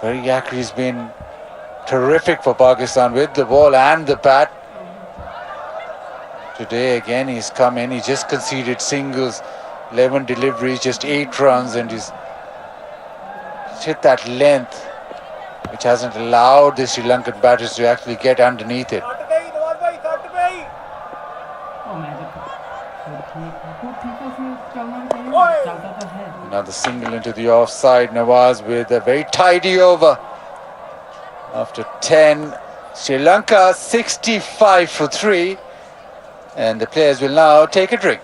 Very accurate. He's been terrific for Pakistan with the ball and the bat. Today again he's come in, he just conceded singles, 11 deliveries, just 8 runs, and he's hit that length which hasn't allowed the Sri Lankan batters to actually get underneath it. Another single into the offside. Nawaz with a very tidy over. After 10, Sri Lanka 65 for 3. And the players will now take a drink.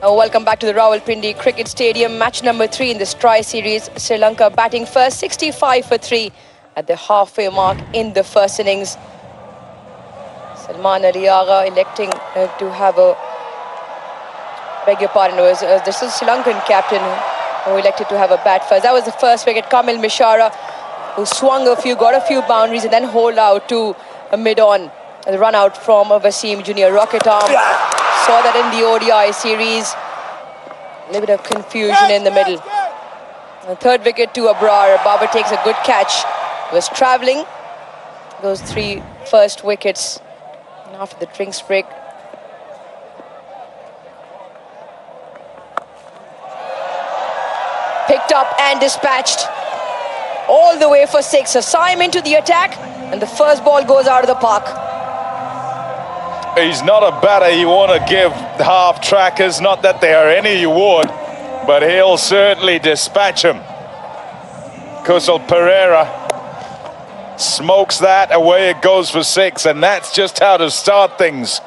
Welcome back to the Rawalpindi Cricket Stadium. Match number 3 in this tri-series. Sri Lanka batting first, 65 for 3 at the halfway mark in the first innings. Salman Aliaga electing to have a... beg your pardon, was the Sri Lankan captain who elected to have a bat first. That was the first wicket. Kamil Mishara, who swung a few, got a few boundaries and then holed out to a mid-on. The run out from Wasim Junior rocket arm. Saw that in the ODI series. A little bit of confusion in the middle. The third wicket to Abrar. Babar takes a good catch. Was travelling. Those 3 first wickets after the drinks break. Picked up and dispatched all the way for 6. Asime into the attack, and the first ball goes out of the park. He's not a batter you want to give half-trackers, not that there are any you would, but he'll certainly dispatch him. Kusal Pereira smokes that, away it goes for 6, and that's just how to start things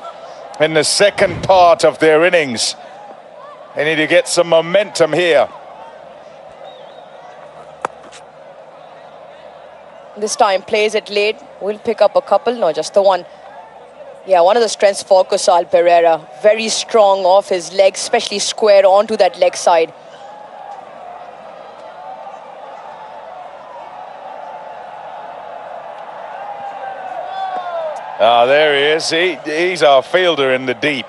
in the second part of their innings. They need to get some momentum here. This time plays it late, will pick up a couple, no, just the one. Yeah, one of the strengths for Kusal Pereira. Very strong off his legs, especially square onto that leg side. There he is. He's our fielder in the deep,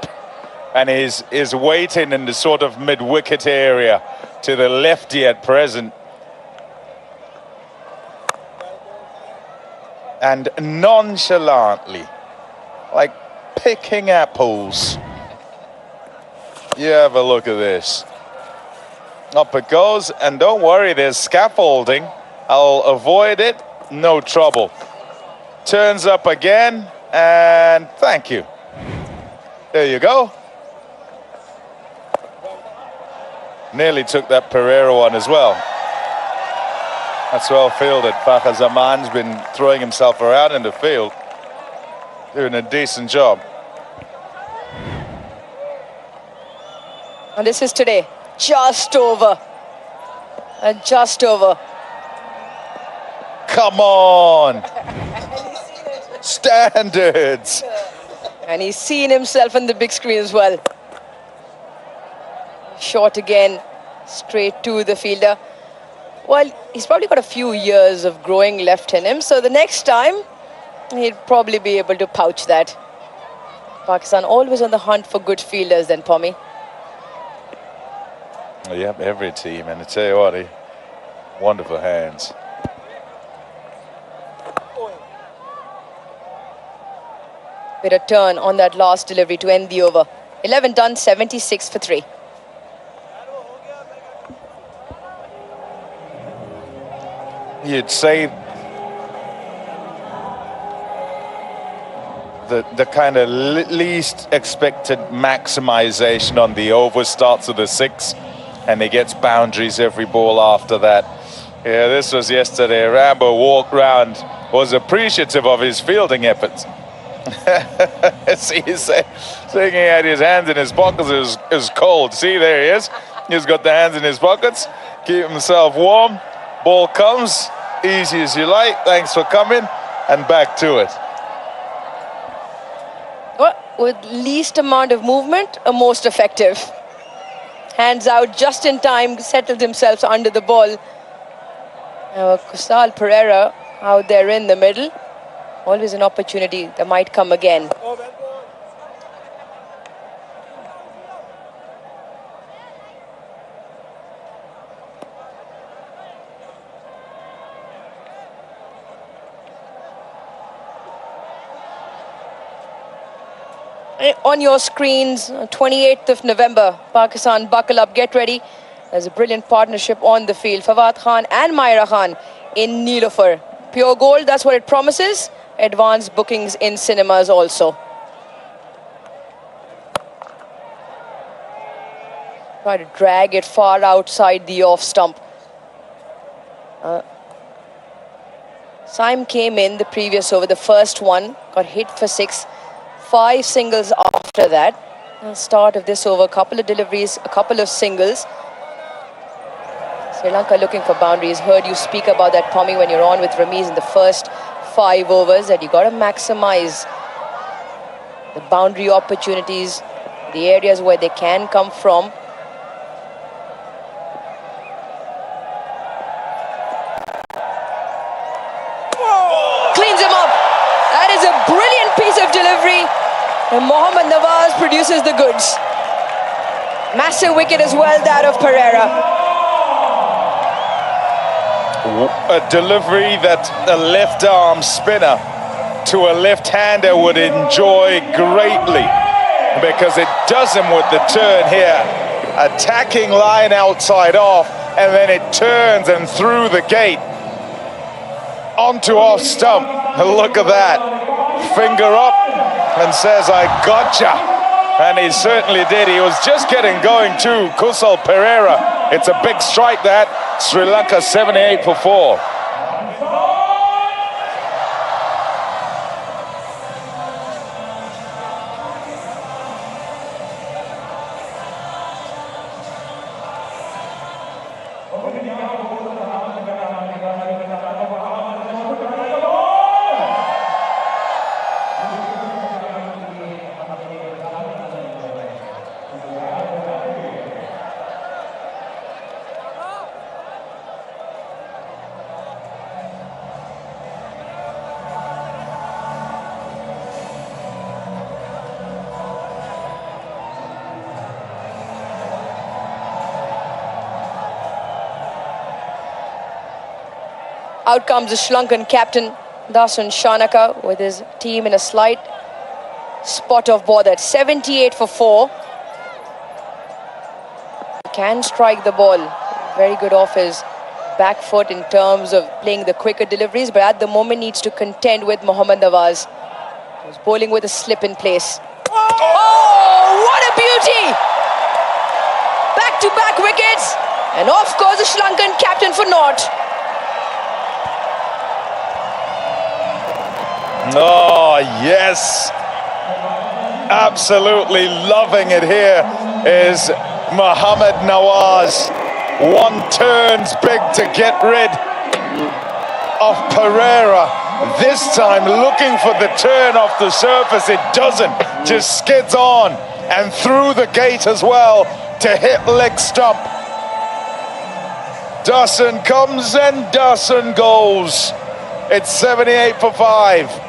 and is waiting in the sort of mid-wicket area to the lefty at present. and nonchalantly, like picking apples. You have a look at this. Up it goes, and don't worry, there's scaffolding. I'll avoid it, no trouble. Turns up again, and thank you. There you go. Nearly took that Pereira one as well. That's well fielded. Fakhar Zaman's been throwing himself around in the field, doing a decent job. And this is today. Just over. And just over. Come on! Standards! And he's seen himself on the big screen as well. Short again, straight to the fielder. Well, he's probably got a few years of growing left in him, so the next time he'd probably be able to pouch that. Pakistan always on the hunt for good fielders then, Pommy. Yep, every team, and I tell you what, wonderful hands. Bit of turn on that last delivery to end the over. 11 done, 76 for 3. You'd say the kind of least expected maximization on the over starts with a 6, and he gets boundaries every ball after that. Yeah, this was yesterday. Rambo walked round, was appreciative of his fielding efforts. See, he's saying he had his hands in his pockets. It was cold. See, there he is. He's got the hands in his pockets. Keep himself warm. Ball comes, easy as you like. Thanks for coming, and back to it. Well, with least amount of movement, most effective. Hands out just in time, settled himself under the ball. Now, Kusal Pereira out there in the middle. Always an opportunity that might come again. On your screens, 28th of November, Pakistan, buckle up, get ready. There's a brilliant partnership on the field. Fawad Khan and Myra Khan in Neelofer. Pure gold, that's what it promises. Advanced bookings in cinemas also. Try to drag it far outside the off stump. Syme came in the previous over, the first one, got hit for 6. 5 singles after that. Start of this over, a couple of deliveries, a couple of singles. Sri Lanka looking for boundaries. Heard you speak about that, Pommy, when you're on with Ramiz in the first 5 overs, that you got to maximize the boundary opportunities, the areas where they can come from. Cleans him up. That is a brilliant piece of delivery. And Mohammad Nawaz produces the goods. Massive wicket as well, that of Pereira. A delivery that a left-arm spinner to a left-hander would enjoy greatly, because it does him with the turn here. Attacking line outside off, and then it turns and through the gate onto off stump. Look at that. Finger up and says, I gotcha. And he certainly did. He was just getting going too. Kusal Pereira. It's a big strike that. Sri Lanka 78 for 4. Out comes the Sri Lankan captain, Dasun Shanaka with his team in a slight spot of bother. 78 for 4. He can strike the ball. Very good off his back foot in terms of playing the quicker deliveries, but at the moment needs to contend with Mohammad Nawaz, who's bowling with a slip in place. Oh, what a beauty! Back-to-back wickets, and off goes the Sri Lankan captain for naught. Oh, yes. Absolutely loving it here is Mohammad Nawaz. One turns big to get rid of Pereira. This time looking for the turn off the surface. It doesn't. Just skids on and through the gate as well to hit leg stump. Dasun comes and Dasun goes. It's 78 for 5.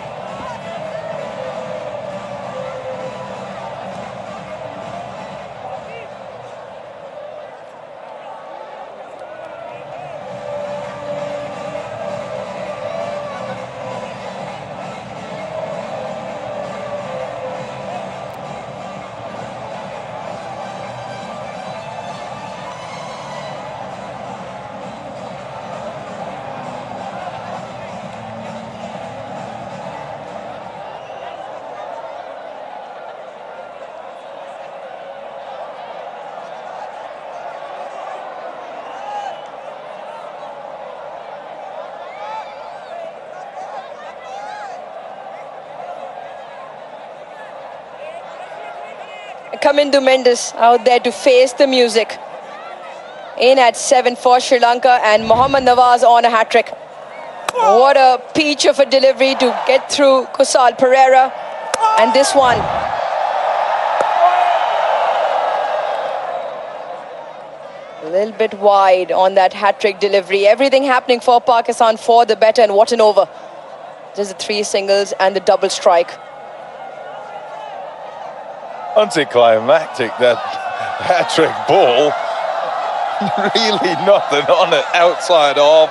Kamindu Mendes out there to face the music. In at 7 for Sri Lanka, and Mohammad Nawaz on a hat-trick. What a peach of a delivery to get through Kusal Pereira. And this one. A little bit wide on that hat-trick delivery. Everything happening for Pakistan for the better, and what an over. Just the 3 singles and the double strike. Anticlimactic, that hat-trick ball. Really nothing on it outside of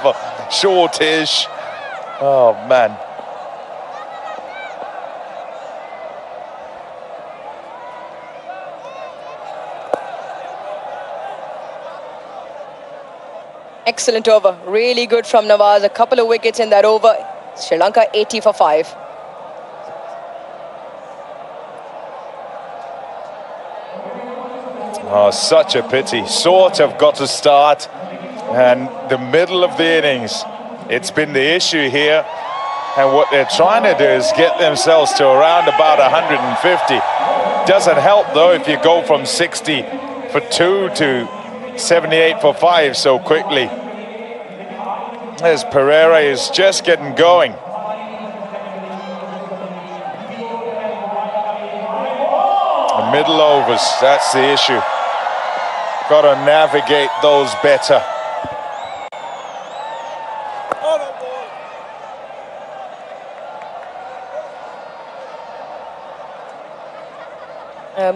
shortish. Oh man. Excellent over. Really good from Nawaz. A couple of wickets in that over. Sri Lanka 80 for 5. Oh, such a pity. Sort of got to start, and the middle of the innings, it's been the issue here. And what they're trying to do is get themselves to around about 150. Doesn't help though if you go from 60 for 2 to 78 for 5 so quickly. As Pereira is just getting going. The middle overs, that's the issue. Got to navigate those better.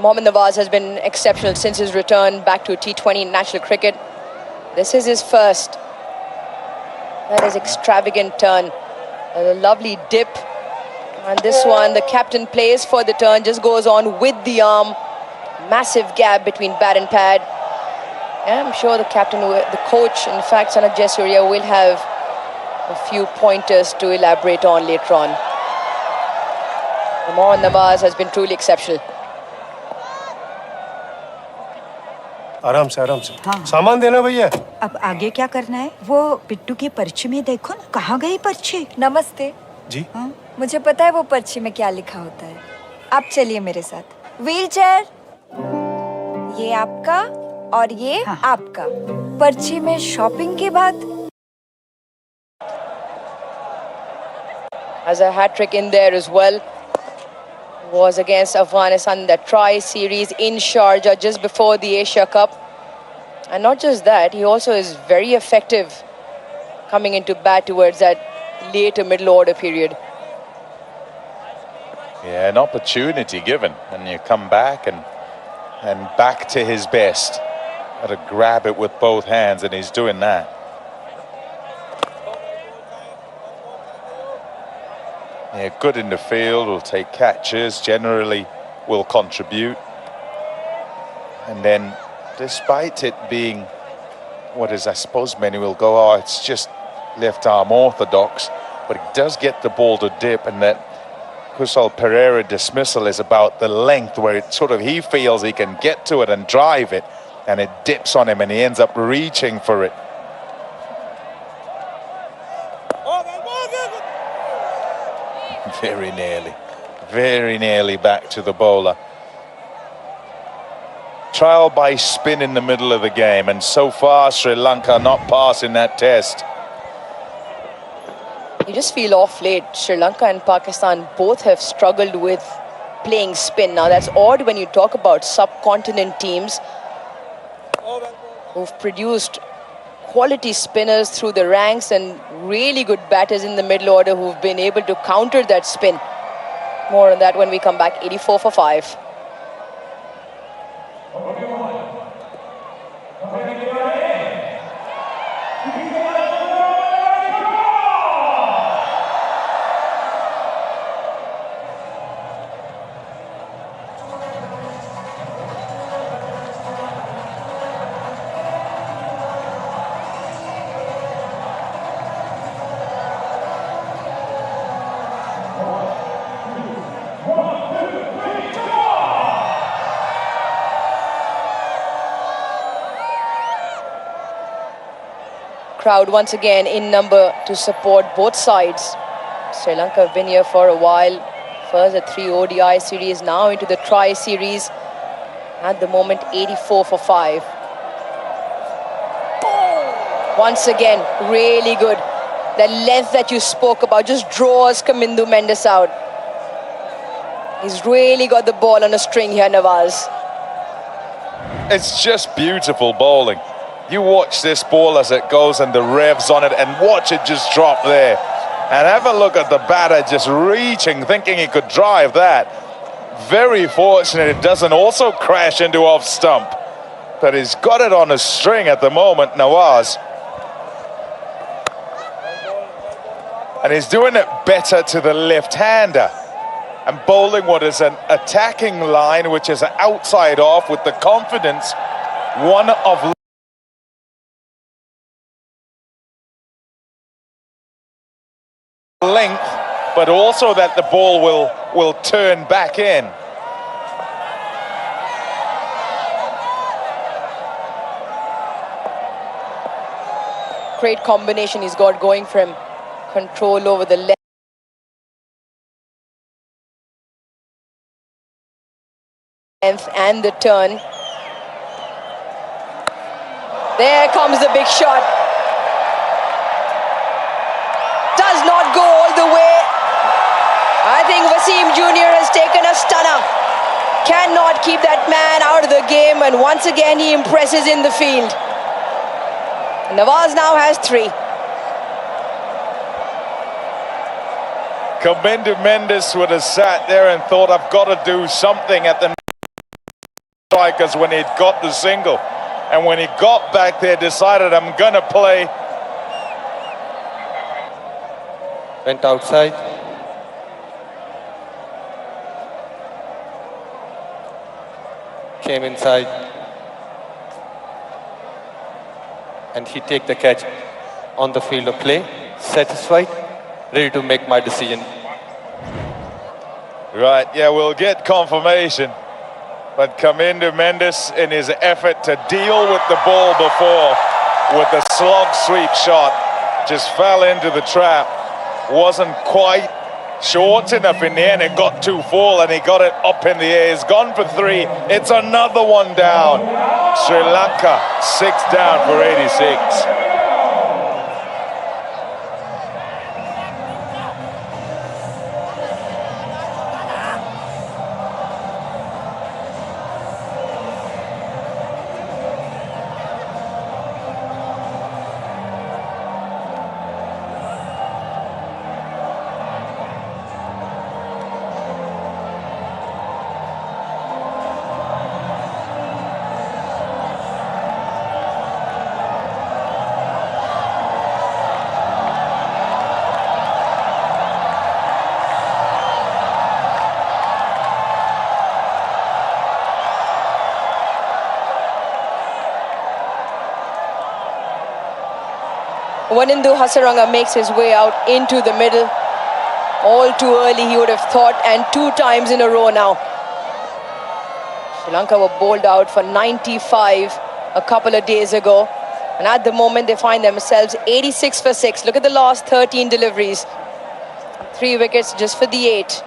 Mohammad Nawaz has been exceptional since his return back to T20 international cricket. This is his first. That is extravagant turn. A lovely dip. And this one, the captain plays for the turn, just goes on with the arm. Massive gap between bat and pad. And I'm sure the captain, the coach, in fact, Sanat Jayasuriya, will have a few pointers to elaborate on later on. Mohammad Nawaz has been truly exceptional. आराम से हाँ। सामान देना भैया। अब आगे क्या करना है? वो पिट्टू की पर्ची में देखो ना, कहाँ गई पर्ची? नमस्ते जी हाँ? मुझे पता है वो पर्ची में क्या लिखा होता है। आप चलिए मेरे साथ। व्हील चेयर, ये आपका और ये हाँ। आपका। पर्ची में शॉपिंग के बाद Has a hat-trick in there as well. Was against Afghanistan in that tri-series in Sharjah just before the Asia Cup. And not just that, he also is very effective coming into bat towards that later middle order period. Yeah, an opportunity given, and you come back and back to his best. Got to grab it with both hands, and he's doing that. Yeah, good in the field, will take catches, generally will contribute. And then, despite it being what is, I suppose many will go, oh, it's just left arm orthodox, but it does get the ball to dip, and that Kusal Pereira dismissal is about the length where it sort of, he feels he can get to it and drive it, and it dips on him and he ends up reaching for it. Very nearly back to the bowler. Trial by spin in the middle of the game, and so far Sri Lanka not passing that test. You just feel off late. Sri Lanka and Pakistan both have struggled with playing spin. Now that's odd when you talk about subcontinent teams who've produced quality spinners through the ranks and really good batters in the middle order who've been able to counter that spin. More on that when we come back. 84 for 5. Crowd once again in number to support both sides. Sri Lanka have been here for a while. First a 3 ODI series, now into the Tri series. At the moment 84 for 5. Once again, really good. The length that you spoke about just draws Kamindu Mendes out. He's really got the ball on a string here, Nawaz. It's just beautiful bowling. You watch this ball as it goes and the revs on it, and watch it just drop there. And have a look at the batter just reaching, thinking he could drive that. Very fortunate it doesn't also crash into off stump. But he's got it on a string at the moment, Nawaz. And he's doing it better to the left-hander. And bowling what is an attacking line, which is outside off with the confidence, one of length, but also that the ball will turn back in. Great combination he's got going for him. Control over the length and the turn. There comes the big shot. Does not go all the way. I think Wasim Jr. has taken a stunner. Cannot keep that man out of the game, and once again he impresses in the field. Nawaz now has 3. Kamindu Mendes would have sat there and thought, I've got to do something at the strikers when he'd got the single. And when he got back there, decided, I'm going to play. Went outside. Came inside. And he take the catch on the field of play. Satisfied. Ready to make my decision. Right, yeah, we'll get confirmation. But Kamindu Mendes, in his effort to deal with the ball before with the slog sweep shot, just fell into the trap. Wasn't quite short enough in the end. It got too full and he got it up in the air. He's gone for 3. It's another one down. Sri Lanka 6 down for 86. Wanindu Hasaranga makes his way out into the middle. All too early, he would have thought, and 2 times in a row now. Sri Lanka were bowled out for 95 a couple of days ago. And at the moment, they find themselves 86 for 6. Look at the last 13 deliveries. 3 wickets just for the 8.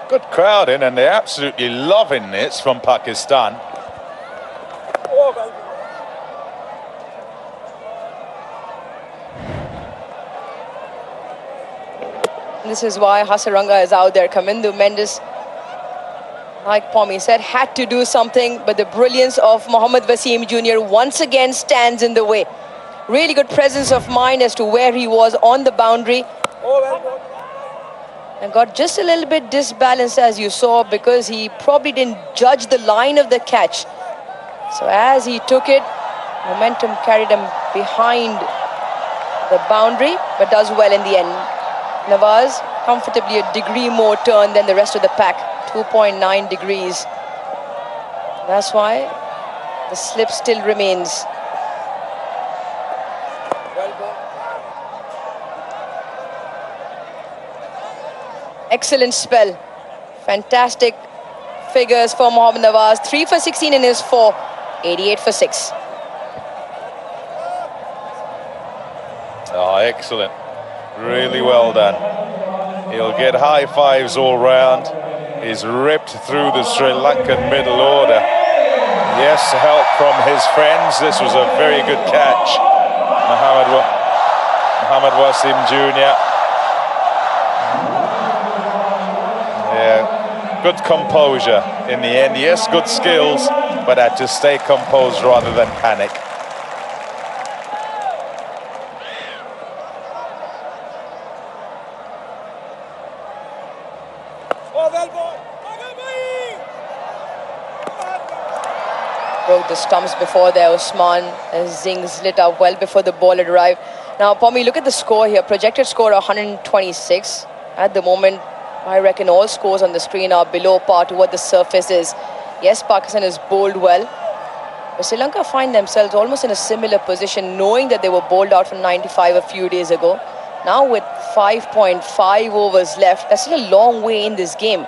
Good crowd in, and they're absolutely loving this from Pakistan. This is why Hasaranga is out there. Kamindu Mendes, like Pommy said, had to do something, but the brilliance of Mohammad Wasim Jr. once again stands in the way. Really good presence of mind as to where he was on the boundary. And got just a little bit disbalanced, as you saw, because he probably didn't judge the line of the catch. So as he took it, momentum carried him behind the boundary, but does well in the end. Nawaz comfortably a degree more turn than the rest of the pack, 2.9 degrees. That's why the slip still remains. Excellent spell. Fantastic figures for Mohammad Nawaz. 3 for 16 in his 4. 88 for 6. Oh, excellent. Really well done. He'll get high fives all round. He's ripped through the Sri Lankan middle order. Yes, help from his friends. This was a very good catch. Mohammad Wasim Jr. Yeah, good composure in the end. Yes, good skills, but had to stay composed rather than panic. Broke the stumps before there. Usman Zings lit up well before the ball had arrived. Now, Pommy, look at the score here. Projected score 126. At the moment, I reckon all scores on the screen are below par to what the surface is. Yes, Pakistan has bowled well, but Sri Lanka find themselves almost in a similar position, knowing that they were bowled out for 95 a few days ago. Now with 5.5 overs left, that's still a long way in this game.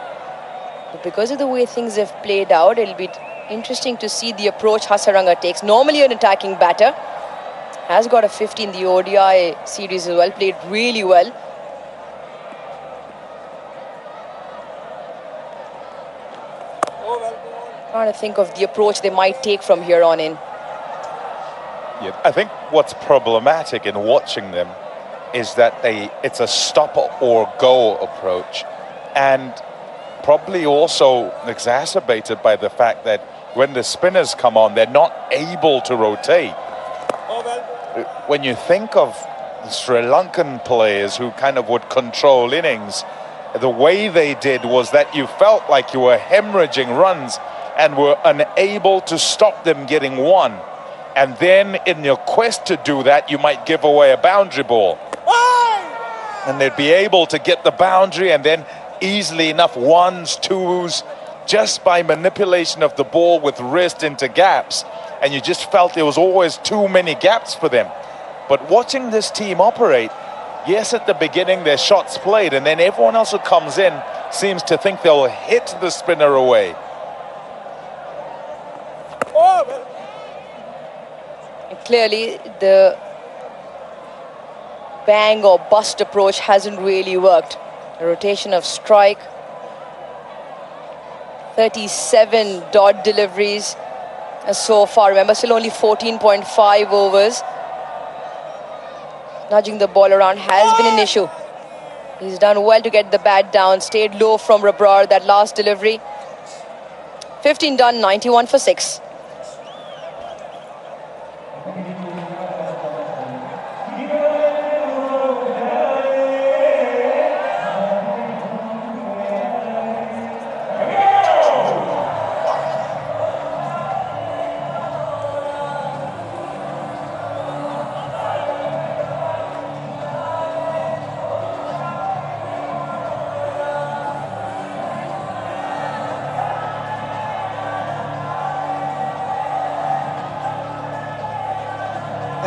But because of the way things have played out, it'll be interesting to see the approach Hasaranga takes. Normally an attacking batter. Has got a 50 in the ODI series as well. Played really well. Trying to think of the approach they might take from here on in. Yeah, I think what's problematic in watching them is that it's a stop or go approach, and probably also exacerbated by the fact that when the spinners come on, they're not able to rotate. When you think of the Sri Lankan players who kind of would control innings, the way they did was that you felt like you were hemorrhaging runs and were unable to stop them getting one. And then in your quest to do that, you might give away a boundary ball. And they'd be able to get the boundary and then easily enough ones, twos, just by manipulation of the ball with wrist into gaps. And you just felt there was always too many gaps for them. But watching this team operate, yes, at the beginning their shots played, and then everyone else who comes in seems to think they'll hit the spinner away. Clearly, the bang or bust approach hasn't really worked. A rotation of strike, 37 dot deliveries so far. Remember, still only 14.5 overs. Nudging the ball around has been an issue. He's done well to get the bat down, stayed low from Rabrar that last delivery. 15 done, 91 for 6.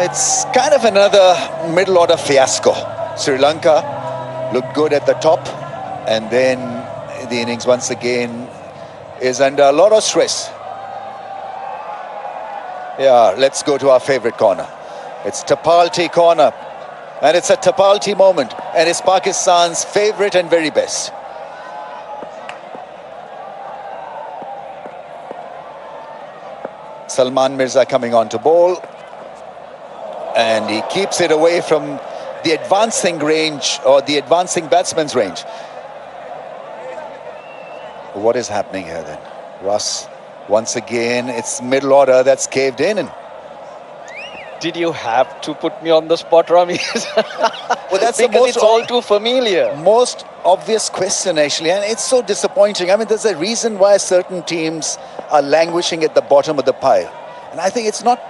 It's kind of another middle order fiasco. Sri Lanka looked good at the top, and then the innings once again is under a lot of stress. Yeah, let's go to our favorite corner. It's Tapalti corner, and it's a Tapalti moment, and it's Pakistan's favorite and very best. Salman Mirza coming on to bowl, and he keeps it away from the advancing range, or the advancing batsman's range. What is happening here then? Russ, once again, it's middle order that's caved in. And did you have to put me on the spot, Rami? well, that's because it's all too familiar. Most obvious question, actually, and it's so disappointing. I mean, there's a reason why certain teams are languishing at the bottom of the pile. And I think it's not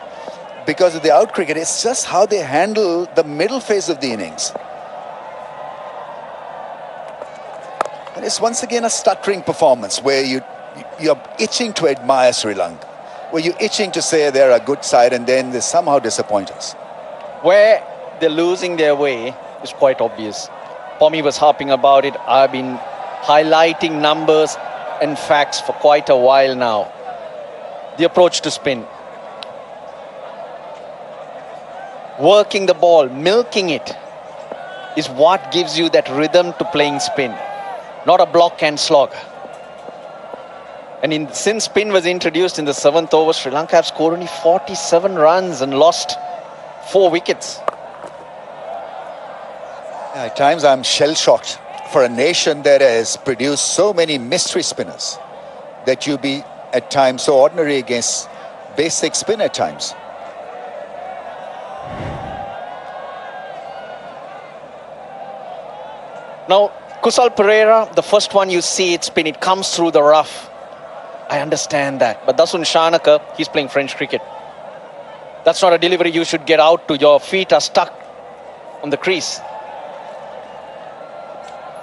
because of the out cricket, it's just how they handle the middle phase of the innings. And it's once again a stuttering performance where you're itching to admire Sri Lanka, where you're itching to say they're a good side, and then they somehow disappoint us. Where they're losing their way is quite obvious. Pommy was harping about it. I've been highlighting numbers and facts for quite a while now. The approach to spin. Working the ball, milking it, is what gives you that rhythm to playing spin. Not a block and slog. And since spin was introduced in the 7th over, Sri Lanka have scored only 47 runs and lost 4 wickets. At times I'm shell-shocked for a nation that has produced so many mystery spinners, that you be at times so ordinary against basic spin at times. Now, Kusal Pereira, the first one you see it spin, it comes through the rough. I understand that. But Dasun Shanaka, he's playing French cricket. That's not a delivery you should get out to. Your feet are stuck on the crease.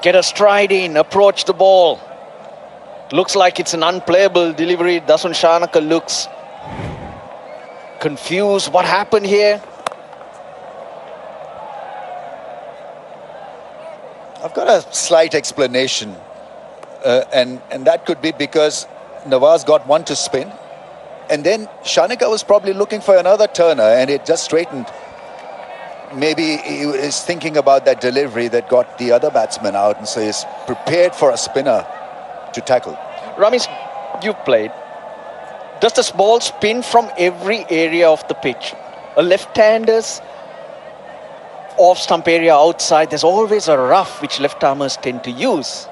Get a stride in, approach the ball. Looks like it's an unplayable delivery. Dasun Shanaka looks confused. What happened here? I've got a slight explanation, and that could be because Nawaz got one to spin, and then Shanaka was probably looking for another turner, and it just straightened. Maybe he is thinking about that delivery that got the other batsman out, and so he's prepared for a spinner to tackle. Ramesh, you've played. Does this ball spin from every area of the pitch? A left-hander's off-stump area outside, there's always a rough which left-armers tend to use.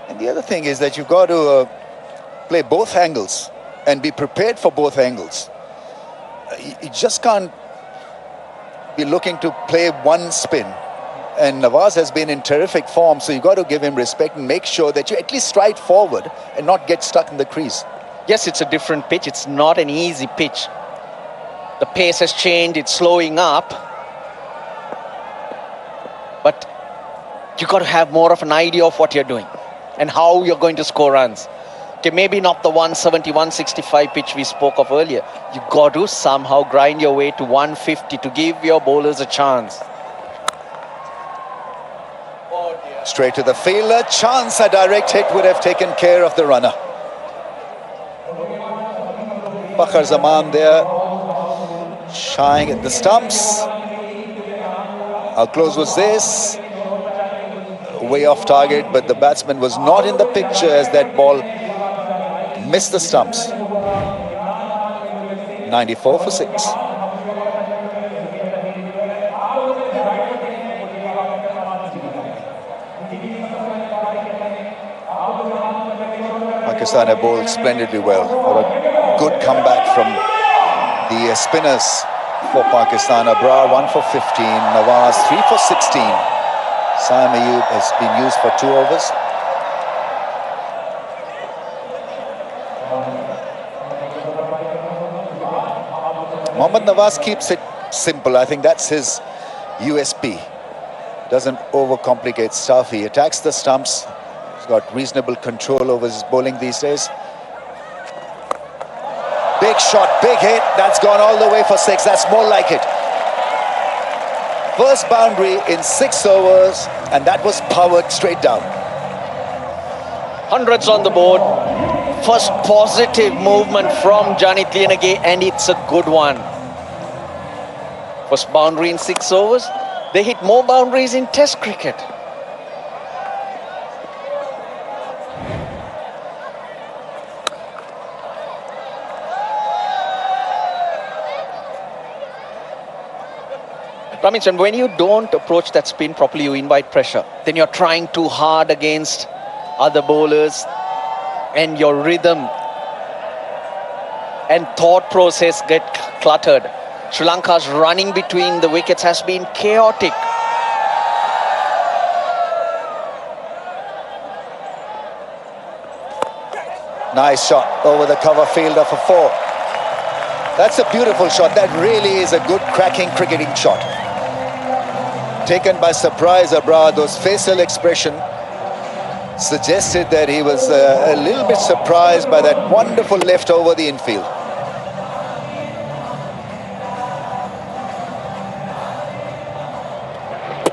And the other thing is that you've got to play both angles and be prepared for both angles. You just can't be looking to play one spin. And Nawaz has been in terrific form, so you've got to give him respect and make sure that you at least stride forward and not get stuck in the crease. Yes, it's a different pitch. It's not an easy pitch. The pace has changed, it's slowing up. But you've got to have more of an idea of what you're doing and how you're going to score runs. Okay, maybe not the 170, 165 pitch we spoke of earlier. You've got to somehow grind your way to 150 to give your bowlers a chance. Straight to the fielder. Chance, a direct hit would have taken care of the runner. Bakhar Zaman there, shying at the stumps. How close was this? Way off target, but the batsman was not in the picture as that ball missed the stumps. 94 for 6. Pakistan have bowled splendidly well. What a good comeback from the spinners for Pakistan. Abrar 1 for 15, Nawaz 3 for 16. Saim Ayub has been used for 2 overs. Mohammad Nawaz keeps it simple. I think that's his USP. Doesn't overcomplicate stuff. He attacks the stumps. Got reasonable control over his bowling these days. Big Big shot, big hit. That's gone all the way for 6. That's more like it. First boundary in 6 overs, and that was powered straight down. Hundreds on the board. First positive movement from Janit Liyanage, and it's a good one. First boundary in 6 overs. They hit more boundaries in Test cricket. Ramesh, when you don't approach that spin properly, you invite pressure. Then you're trying too hard against other bowlers, and your rhythm and thought process get cluttered. Sri Lanka's running between the wickets has been chaotic. Nice shot over the cover fielder for 4. That's a beautiful shot. That really is a good cracking cricketing shot. Taken by surprise, Abrado's facial expression suggested that he was a little bit surprised by that wonderful left over the infield.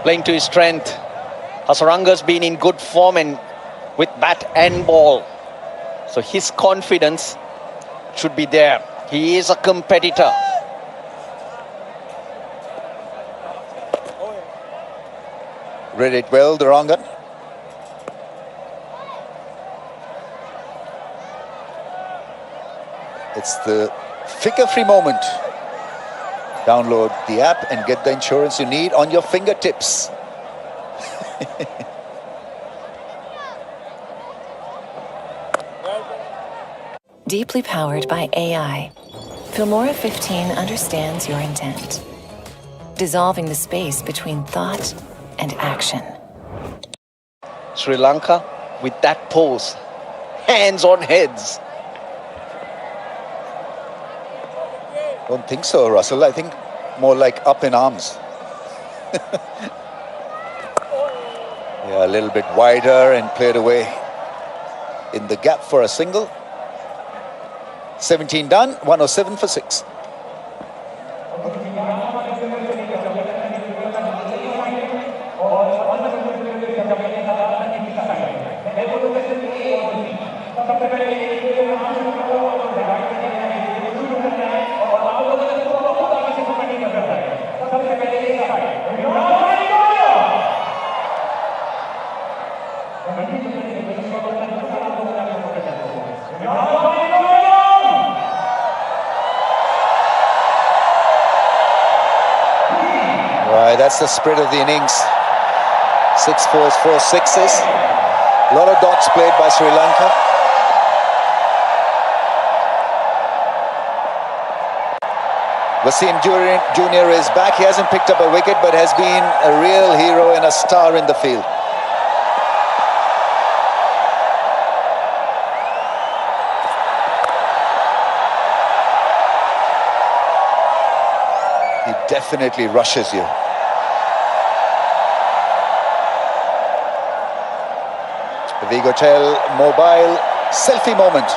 Playing to his strength. Hasaranga's been in good form and with bat and ball. So his confidence should be there. He is a competitor. Read it well, the Rangan. It's the figure-free moment. Download the app and get the insurance you need on your fingertips. Deeply powered by AI, Filmora 15 understands your intent, dissolving the space between thought and action. Sri Lanka with that pose, hands on heads. Don't think so, Russell. I think more like up in arms. Yeah, a little bit wider and played away in the gap for a single. 17 done, 107 for 6. Right, that's the spirit of the innings. 6 fours, 4 sixes. A lot of dots played by Sri Lanka. Wasim Jr. is back. He hasn't picked up a wicket, but has been a real hero and a star in the field. He definitely rushes you. The Vigotel mobile selfie moment.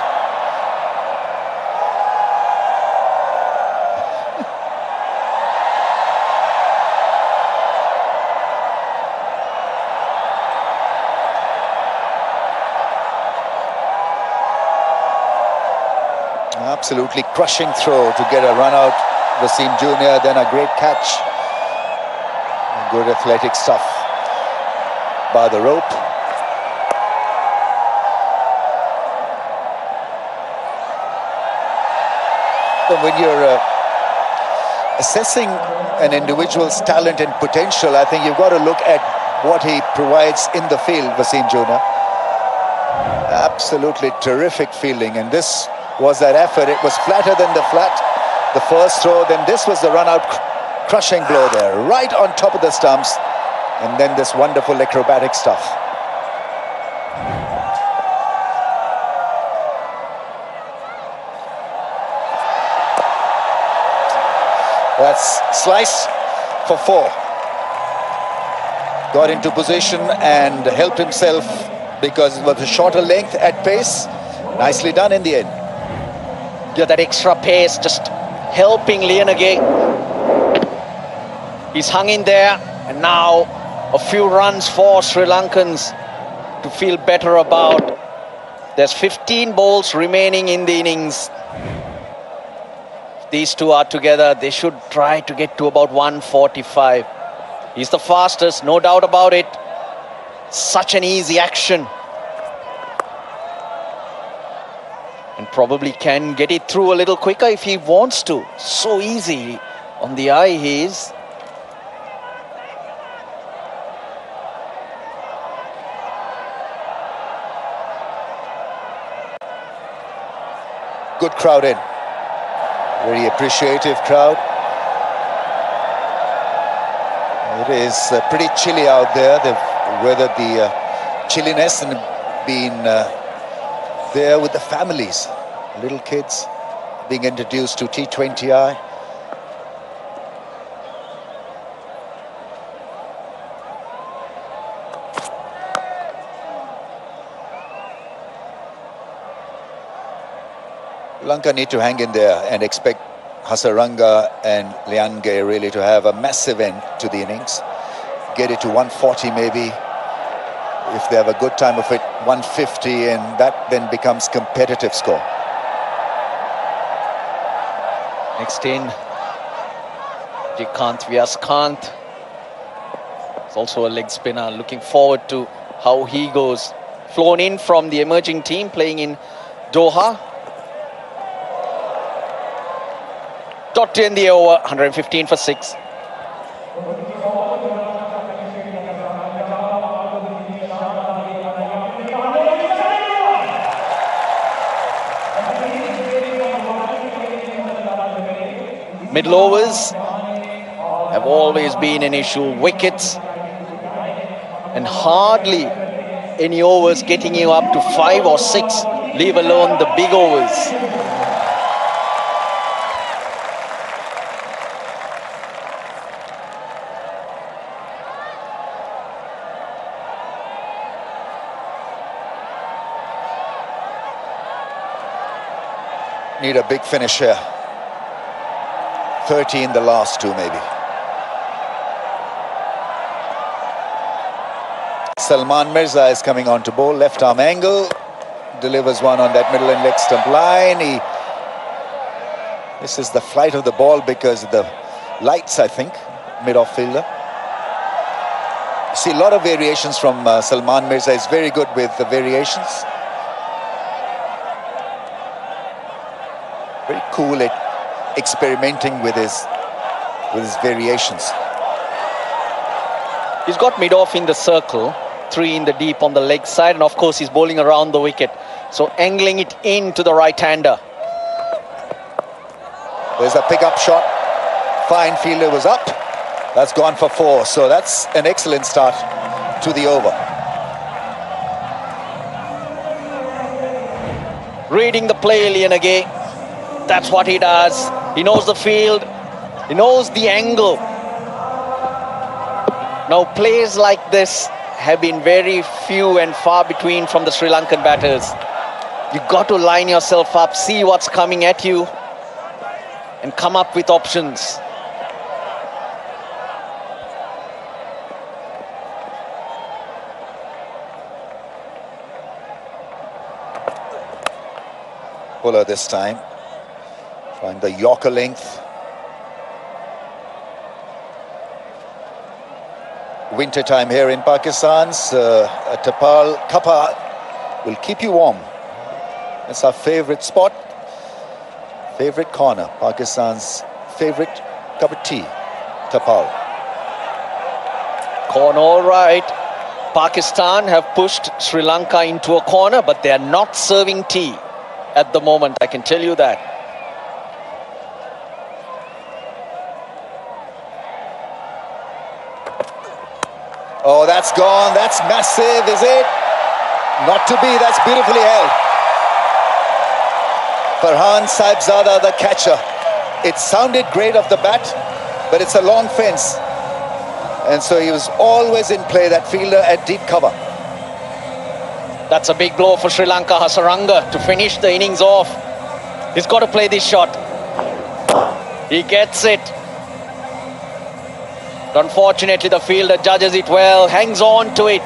Absolutely crushing throw to get a run out. Wasim Jr., then a great catch. Good athletic stuff by the rope. But when you're assessing an individual's talent and potential, I think you've got to look at what he provides in the field, Wasim Jr. Absolutely terrific fielding, and this was that effort. It was flatter than the flat, the first throw, then this was the run-out crushing blow there, right on top of the stumps, and then this wonderful acrobatic stuff. That's slice for 4. Got into position and helped himself because it was a shorter length at pace. Nicely done in the end. Yeah, that extra pace just helping Lianage. He's hung in there, and now a few runs for Sri Lankans to feel better about. There's 15 balls remaining in the innings. If these two are together, they should try to get to about 145. He's the fastest, no doubt about it. Such an easy action. And probably can get it through a little quicker if he wants to. So easy. On the eye he is. Good crowd in. Very appreciative crowd. It is pretty chilly out there. They've weathered the chilliness and been there with the families. Little kids being introduced to T20I. Lanka need to hang in there and expect Hasaranga and Lianage really to have a massive end to the innings. Get it to 140 maybe. If they have a good time of it, 150, and that then becomes competitive score. Next in, Jikant Vyaskant. It's also a leg spinner. Looking forward to how he goes. Flown in from the emerging team playing in Doha. Dot to end the over, 115 for 6. Middle overs have always been an issue. Wickets and hardly any overs getting you up to 5 or 6, leave alone the big overs. Need a big finish here. 30 in the last two, maybe. Salman Mirza is coming on to bowl, left arm angle, delivers one on that middle and leg stump line. This is the flight of the ball because of the lights, I think, mid-off fielder. See a lot of variations from Salman Mirza. Is very good with the variations. Very cool at experimenting with his variations. He's got mid-off in the circle, 3 in the deep on the leg side, and of course he's bowling around the wicket. So angling it into the right-hander. There's a pick-up shot. Fine fielder was up. That's gone for 4. So that's an excellent start to the over. Reading the play, Lianage. That's what he does. He knows the field. He knows the angle. Now, plays like this have been very few and far between from the Sri Lankan batters. You've got to line yourself up, see what's coming at you, and come up with options. Bowler this time. Trying the Yorker length. Winter time here in Pakistan's Tapal Kappa will keep you warm. That's our favorite spot, favorite corner. Pakistan's favorite cup of tea, Tapal. Corner all right. Pakistan have pushed Sri Lanka into a corner, but they are not serving tea at the moment, I can tell you that. Oh, that's gone. That's massive, is it? Not to be. That's beautifully held. Farhan Saibzada, the catcher. It sounded great off the bat, but it's a long fence. And so he was always in play, that fielder at deep cover. That's a big blow for Sri Lanka. Hasaranga to finish the innings off. He's got to play this shot. He gets it. But unfortunately, the fielder judges it well, hangs on to it.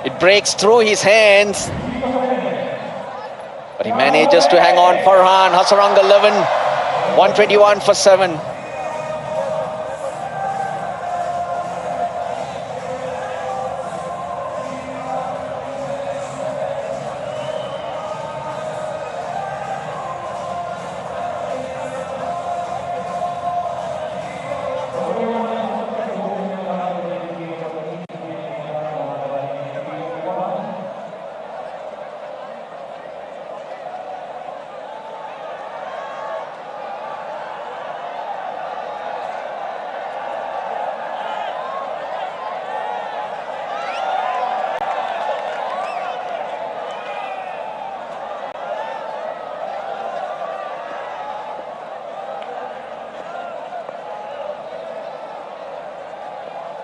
It breaks through his hands. But he manages to hang on. Farhan, Hasaranga 11, 121 for 7.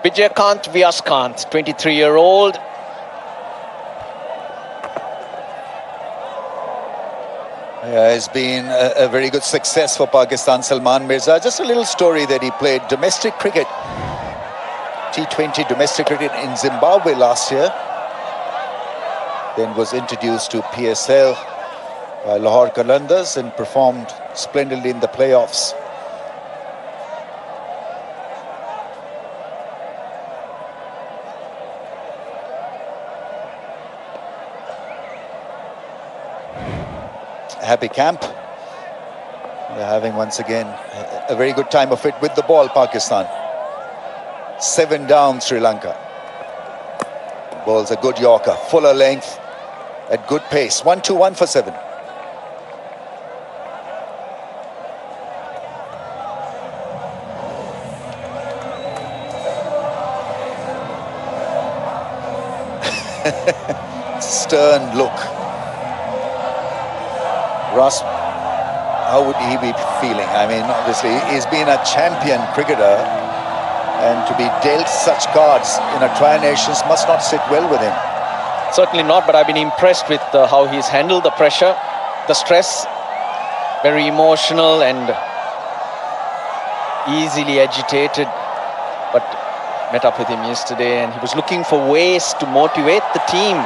Vijaykant Vyaskant, 23-year-old. Yeah, it's been a very good success for Pakistan. Salman Mirza, just a little story that he played domestic cricket, T20 domestic cricket in Zimbabwe last year. Then was introduced to PSL by Lahore Qalandars and performed splendidly in the playoffs. Happy camp. They're having once again a very good time of it with the ball, Pakistan. 7 down, Sri Lanka. Ball's a good Yorker, fuller length at good pace. 1-2-1 for 7. Stern look. Ross, how would he be feeling? I mean, obviously, he's been a champion cricketer, and to be dealt such cards in a Tri-Nations must not sit well with him. Certainly not, but I've been impressed with how he's handled the pressure, the stress. Very emotional and easily agitated. But met up with him yesterday, and he was looking for ways to motivate the team.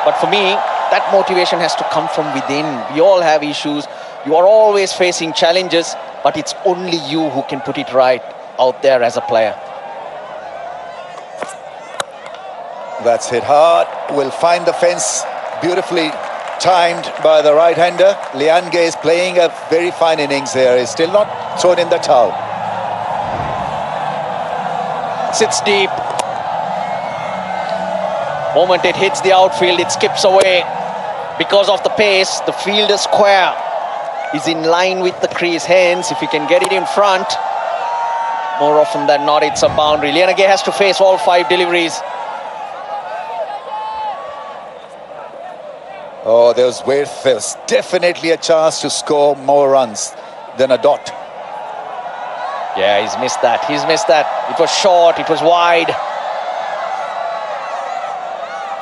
But for me, that motivation has to come from within. We all have issues. You are always facing challenges, but it's only you who can put it right out there as a player. That's hit hard. Will find the fence. Beautifully timed by the right-hander. Liange is playing a very fine innings here. He's still not thrown in the towel. Sits deep. Moment it hits the outfield, it skips away. Because of the pace, the fielder square is in line with the crease. Hence, if he can get it in front, more often than not, it's a boundary. Liange has to face all 5 deliveries. Oh, there's definitely a chance to score more runs than a dot. Yeah, he's missed that. He's missed that. It was short, it was wide.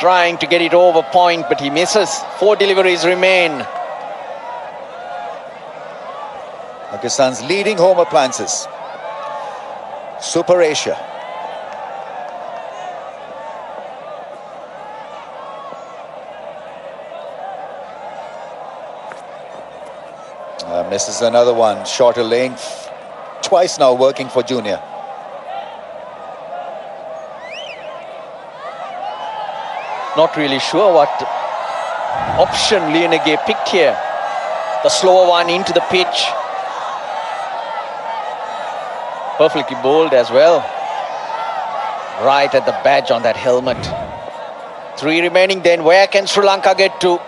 Trying to get it over point, but he misses. 4 deliveries remain. Pakistan's leading home appliances. Super Asia. Misses another one. Shorter length. Twice now working for Junior. Not really sure what option Liange picked here. The slower one into the pitch. Perfectly bowled as well. Right at the badge on that helmet. 3 remaining then. Where can Sri Lanka get to?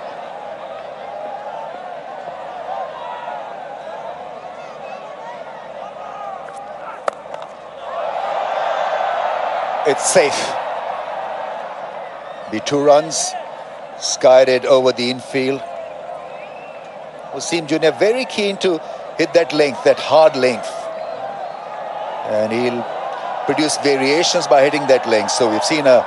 It's safe. Be 2 runs, skied it over the infield. Wasim Junior very keen to hit that length, that hard length. And he'll produce variations by hitting that length. So we've seen a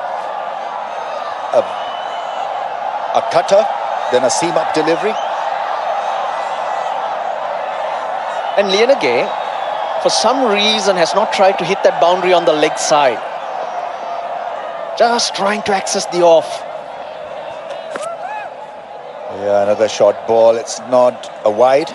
cutter, then a seam-up delivery. And Lianage, for some reason, has not tried to hit that boundary on the leg side. Just trying to access the off. Yeah, another short ball. It's not a wide.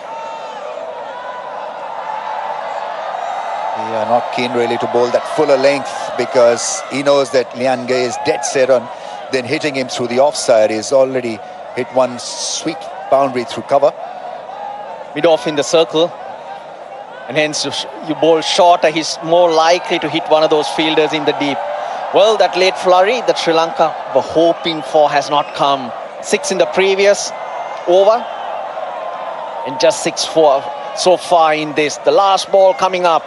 Yeah, not keen really to bowl that fuller length because he knows that Liange is dead set on then hitting him through the offside. He's already hit one sweet boundary through cover. Mid-off in the circle. And hence you bowl shorter, he's more likely to hit one of those fielders in the deep. Well, that late flurry that Sri Lanka were hoping for has not come. 6 in the previous over. And just 6 so far in this. The last ball coming up.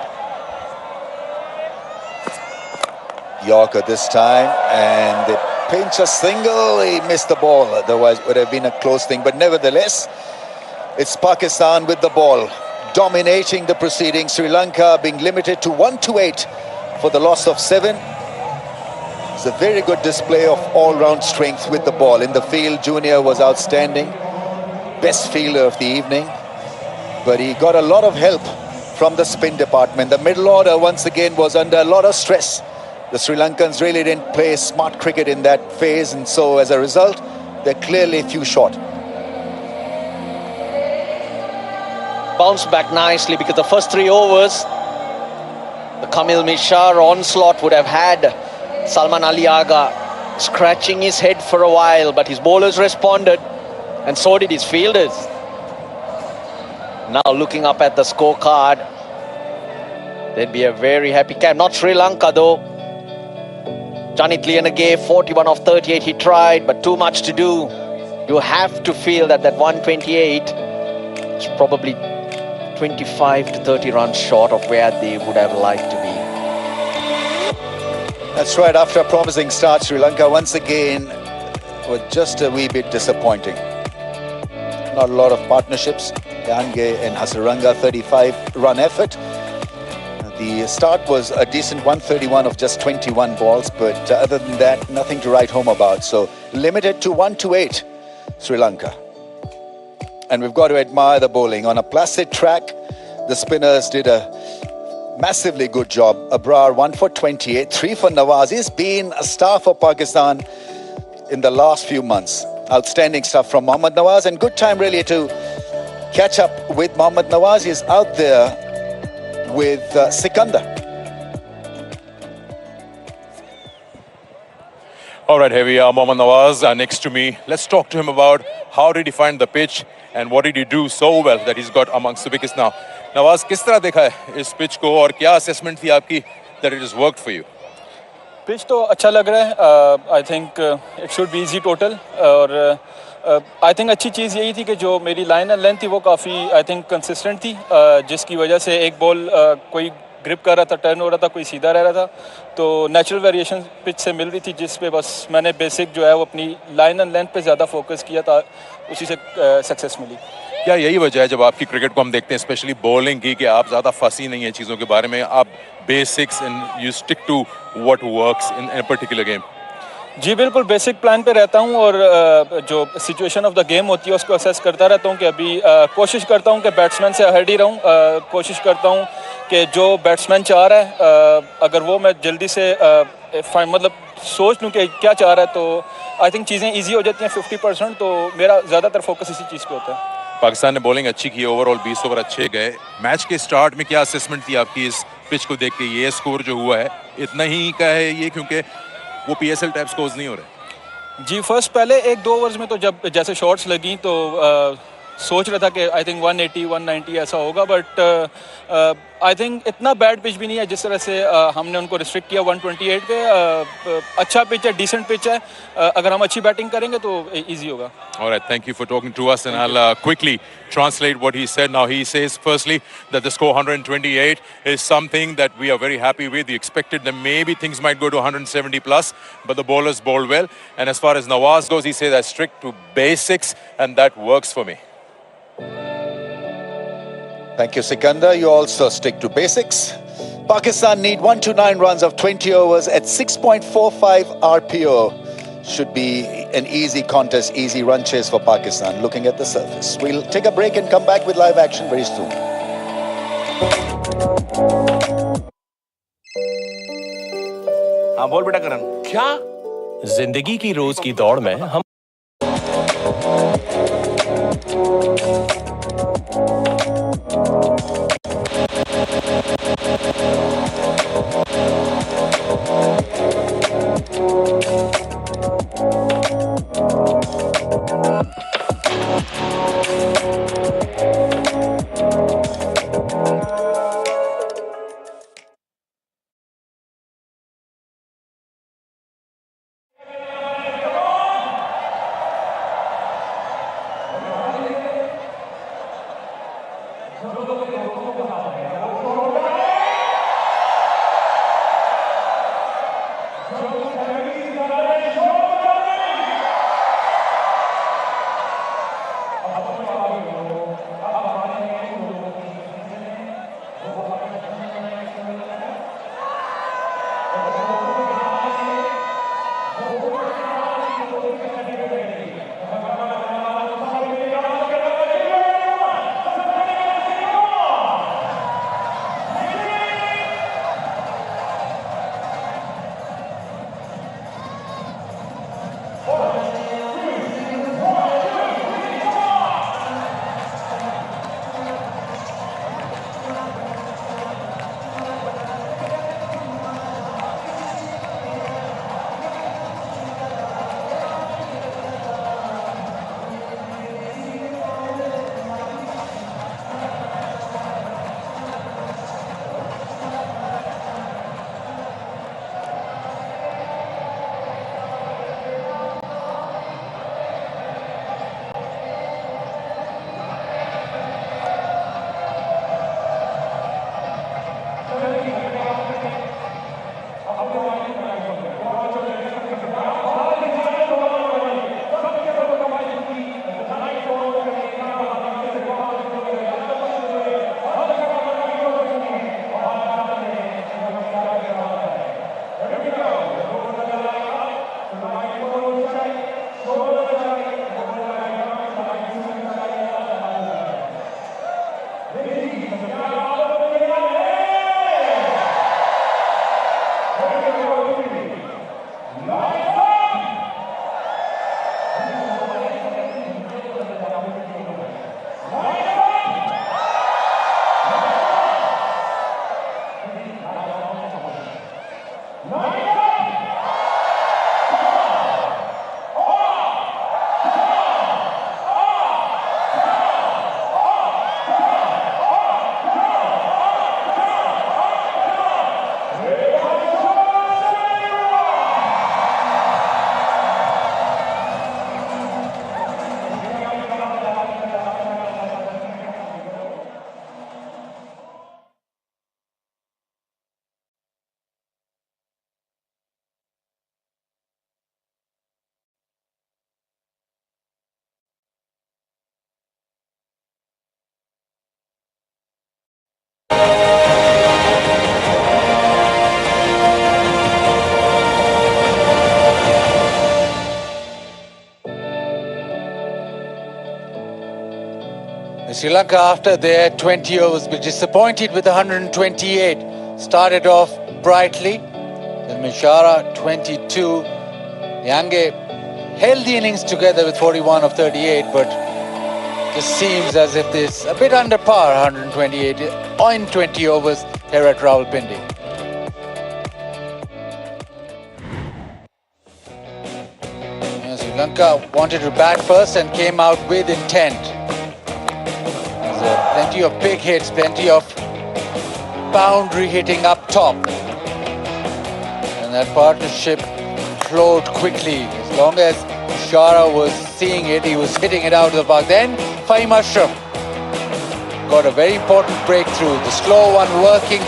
Yorker this time, and the pinch a single. He missed the ball, otherwise it would have been a close thing. But nevertheless, it's Pakistan with the ball, dominating the proceedings. Sri Lanka being limited to 1-8 for the loss of 7. It's a very good display of all-round strength with the ball. In the field, Junior was outstanding. Best fielder of the evening. But he got a lot of help from the spin department. The middle order, once again, was under a lot of stress. The Sri Lankans really didn't play smart cricket in that phase, and so as a result, they're clearly few short. Bounced back nicely because the first 3 overs, the Kamil Mishar onslaught would have had Salman Ali Agha scratching his head for a while, but his bowlers responded, and so did his fielders. Now looking up at the scorecard, there'd be a very happy camp. Not Sri Lanka though. Janit Lianage, 41 of 38 he tried, but too much to do. You have to feel that 128 is probably 25 to 30 runs short of where they would have liked to be. That's right, after a promising start, Sri Lanka once again were just a wee bit disappointing. Not a lot of partnerships. Liange and Hasaranga, 35-run effort. The start was a decent 131 of just 21 balls, but other than that, nothing to write home about. So limited to 1-8, Sri Lanka. And we've got to admire the bowling. On a placid track, the spinners did a massively good job. Abrar 1 for 28, 3 for Nawaz. He's been a star for Pakistan in the last few months. Outstanding stuff from Mohammad Nawaz, and good time really to catch up with Mohammad Nawaz. He's out there with Sikandar. All right, here we are, Mohammad Nawaz next to me. Let's talk to him about how did he find the pitch and what did he do so well that he's got amongst the biggest now. Nawaz, किस तरह देखा है इस pitch को और क्या assessment थी आपकी that it has worked for you? Pitch तो अच्छा लग रहा है. I think it should be easy total. और I think अच्छी चीज़ यही थी कि जो मेरी लाइन एंड लेंथ थी वो काफ़ी I think consistent थी, जिसकी वजह से एक बॉल कोई ग्रिप कर रहा था, टर्न हो रहा था, कोई सीधा रह रहा था, तो नेचुरल वेरिएशन पिच से मिल रही थी, जिस पे बस मैंने बेसिक जो है वो अपनी लाइन एंड लेंथ पे ज़्यादा फोकस किया था, उसी से सक्सेस मिली. क्या यही वजह है जब आपकी क्रिकेट को हम देखते हैं स्पेशली बॉलिंग की कि आप ज़्यादा फंसी नहीं है चीज़ों के बारे में, आप basics and you stick to what works in a particular game? जी बिल्कुल, बेसिक प्लान पे रहता हूँ और जो सिचुएशन ऑफ द गेम होती है उसको असेस करता रहता हूँ कि अभी कोशिश करता हूँ कि बैट्समैन से अहेड ही रहूँ, कोशिश करता हूँ कि जो बैट्समैन चाह रहा है अगर वो मैं जल्दी से मतलब सोच लूँ कि क्या चाह रहा है तो आई थिंक चीज़ें ईजी हो जाती हैं 50%, तो मेरा ज़्यादातर फोकस इसी चीज़ पे होता है. पाकिस्तान ने बॉलिंग अच्छी की, ओवरऑल 20 ओवर अच्छे गए. मैच के स्टार्ट में क्या असेसमेंट थी आपकी इस पिच को देख के? ये स्कोर जो हुआ है इतना ही का है ये, क्योंकि वो PSL टाइप स्कोर्स नहीं हो रहे? जी फर्स्ट पहले 1-2 ओवर्स में तो जब जैसे शॉट्स लगी तो सोच रहा था कि आई थिंक 180 190 ऐसा होगा, बट आई थिंक इतना बैड पिच भी नहीं है जिस तरह से हमने उनको रिस्ट्रिक्ट किया 128 पे. अच्छा पिच है, डिसेंट पिच है, अगर हम अच्छी बैटिंग करेंगे तो इजी होगा. All right, thank you for talking to us, and I'll quickly translate what he said. Now he says firstly that the score 128 is something that we are very happy with. We expected that maybe things might go to 170 plus, but the bowlers bowled well. And as far as Nawaz goes, he says I stick to basics and that works for me. Thank you, Sikandar. You also stick to basics. Pakistan need 109 runs of 20 overs at 6.45 RPO. Should be an easy contest, easy run chase for Pakistan, looking at the surface. We'll take a break and come back with live action very soon. हाँ बोल बेटा करण। क्या? जिंदगी की रोज की दौड़ में हम Sri Lanka, after their 20 overs, were disappointed with 128. Started off brightly. Then Mishara, 22. Yange held the innings together with 41 of 38, but just seems as if this a bit under par, 128 in 20 overs here at Rawalpindi. Sri Lanka wanted to bat first and came out with intent. Plenty of big hits, plenty of boundary hitting up top. And that partnership flowed quickly. As long as Shara was seeing it, he was hitting it out of the park. Then Fahim Ashraf got a very important breakthrough. The slow one working,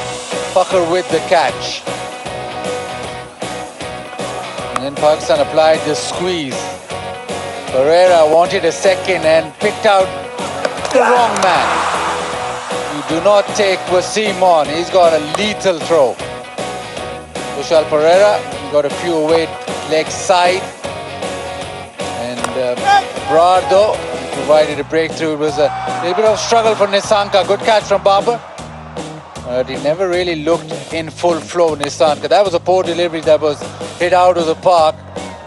Fakhr with the catch. And then Pakistan applied the squeeze. Pereira wanted a second and picked out the wrong man. You do not take Wasim on. He's got a lethal throw. Kushal Pereira, he got a few away leg side. And Brado provided a breakthrough. It was a little bit of struggle for Nisanka. Good catch from Babar. He never really looked in full flow, Nissan. That was a poor delivery that was hit out of the park.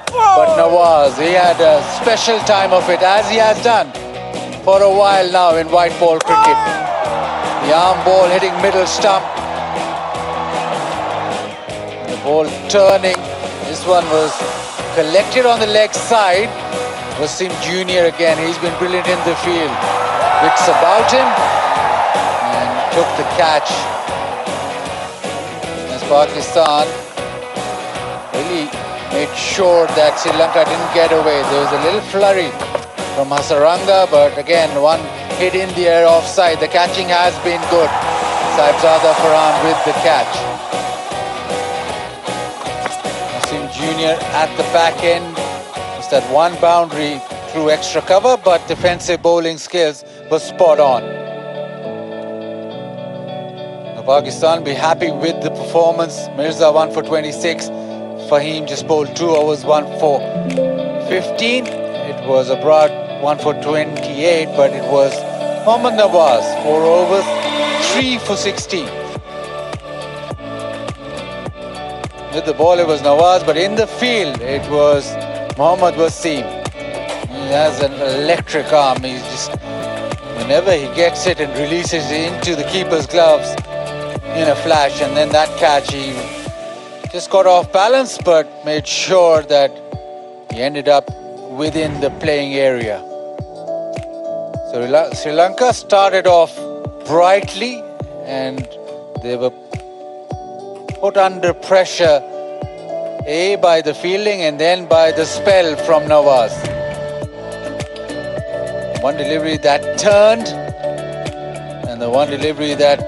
But Nawaz, he had a special time of it, as he has done for a while now in white ball cricket. The arm ball hitting middle stump. The ball turning. This one was collected on the leg side. Wasim Jr. again, he's been brilliant in the field. Wits about him and took the catch. As Pakistan really made sure that Sri Lanka didn't get away. There was a little flurry from Hasaranga, but again, one hit in the air offside. The catching has been good. Saibzada Farhan with the catch. Wasim Jr. at the back end. Just that one boundary through extra cover, but defensive bowling skills was spot on. Now Pakistan be happy with the performance. Mirza 1 for 26. Fahim just bowled 2 overs, 1 for 15. It was Abroad 1 for 28, but it was Mohammad Nawaz 4 overs, 3 for 16. With the ball it was Nawaz, but in the field it was Mohammad Wasim. He has an electric arm. He's just, whenever he gets it and releases it into the keeper's gloves in a flash, and then that catch, he just got off balance, but made sure that he ended up within the playing area. So Sri Lanka started off brightly, and they were put under pressure, by the fielding and then by the spell from Nawaz. One delivery that turned, and the one delivery that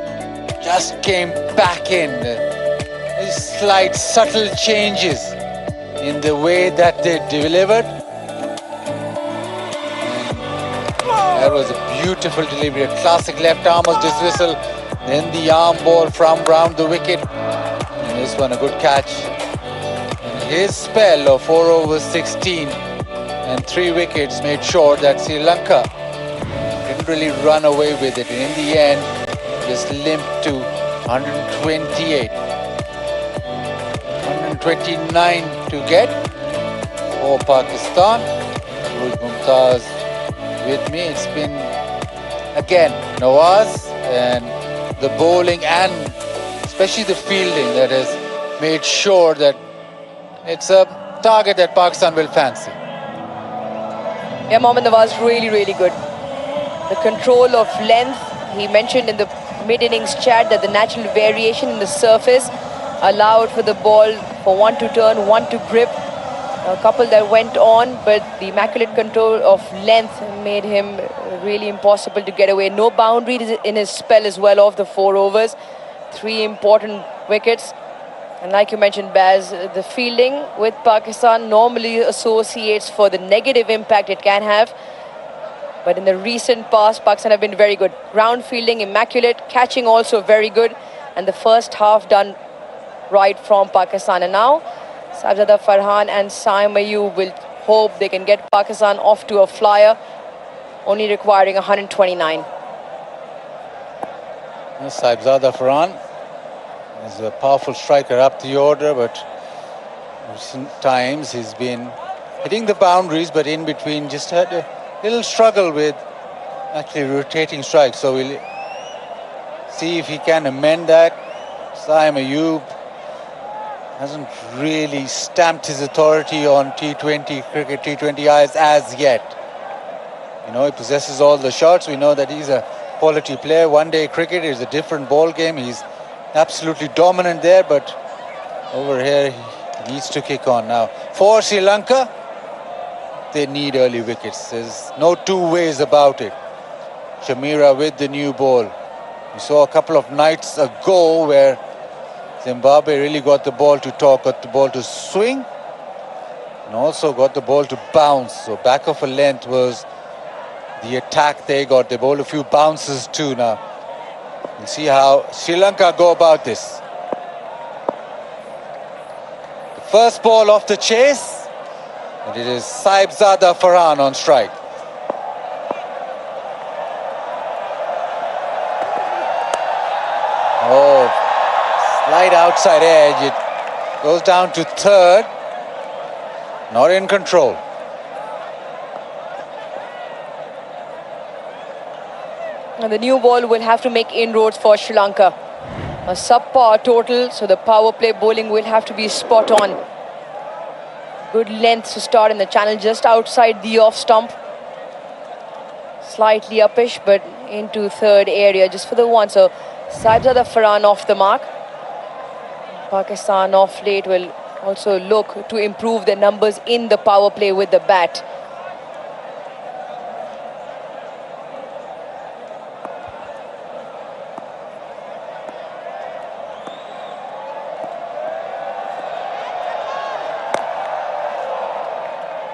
just came back in. These slight subtle changes in the way that they delivered. And that was a beautiful delivery, a classic left armer's dismissal, then the arm ball from round the wicket, and this one a good catch. And his spell of 4 overs 16 and 3 wickets made sure that Sri Lanka didn't really run away with it, and in the end just limped to 128. 129 to get for Pakistan. Ruj Mumtaz with me. It's been again Nawaz and the bowling and especially the fielding that has made sure that it's a target that Pakistan will fancy. Yeah, Mohammad Nawaz really, really good. The control of length, he mentioned in the mid-innings chat that the natural variation in the surface allowed for the ball for one to turn, one to grip. A couple that went on, but the immaculate control of length made him really impossible to get away. No boundaries in his spell as well of the 4 overs. 3 important wickets. And like you mentioned, Baz, the fielding with Pakistan normally associates for the negative impact it can have. But in the recent past, Pakistan have been very good. Ground fielding, immaculate. Catching also very good. And the first half done right from Pakistan. And now Saibzada Farhan and Saim Ayub will hope they can get Pakistan off to a flyer, only requiring 129. Saibzada Farhan is a powerful striker up the order, but recent times he's been hitting the boundaries, but in between just had a little struggle with actually rotating strikes. So we'll see if he can amend that. Saim Ayub hasn't really stamped his authority on T20 cricket, T20Is as yet. You know, he possesses all the shots. We know that he's a quality player. One-day cricket is a different ball game. He's absolutely dominant there, but over here he needs to kick on now. For Sri Lanka, they need early wickets. There's no two ways about it. Shamira with the new ball. We saw a couple of nights ago where Zimbabwe really got the ball to talk, got the ball to swing, and also got the ball to bounce. So back of a length was the attack they got. They bowled a few bounces too now. We'll see how Sri Lanka go about this. The first ball off the chase, and it is Saibzada Farhan on strike. Oh, right outside edge. It goes down to third. Not in control. And the new ball will have to make inroads for Sri Lanka. A subpar total, so the power play bowling will have to be spot on. Good length to start in the channel, just outside the off stump. Slightly uppish, but into third area just for the one. So Saibzada Farhan off the mark. Pakistan off late will also look to improve their numbers in the power play with the bat.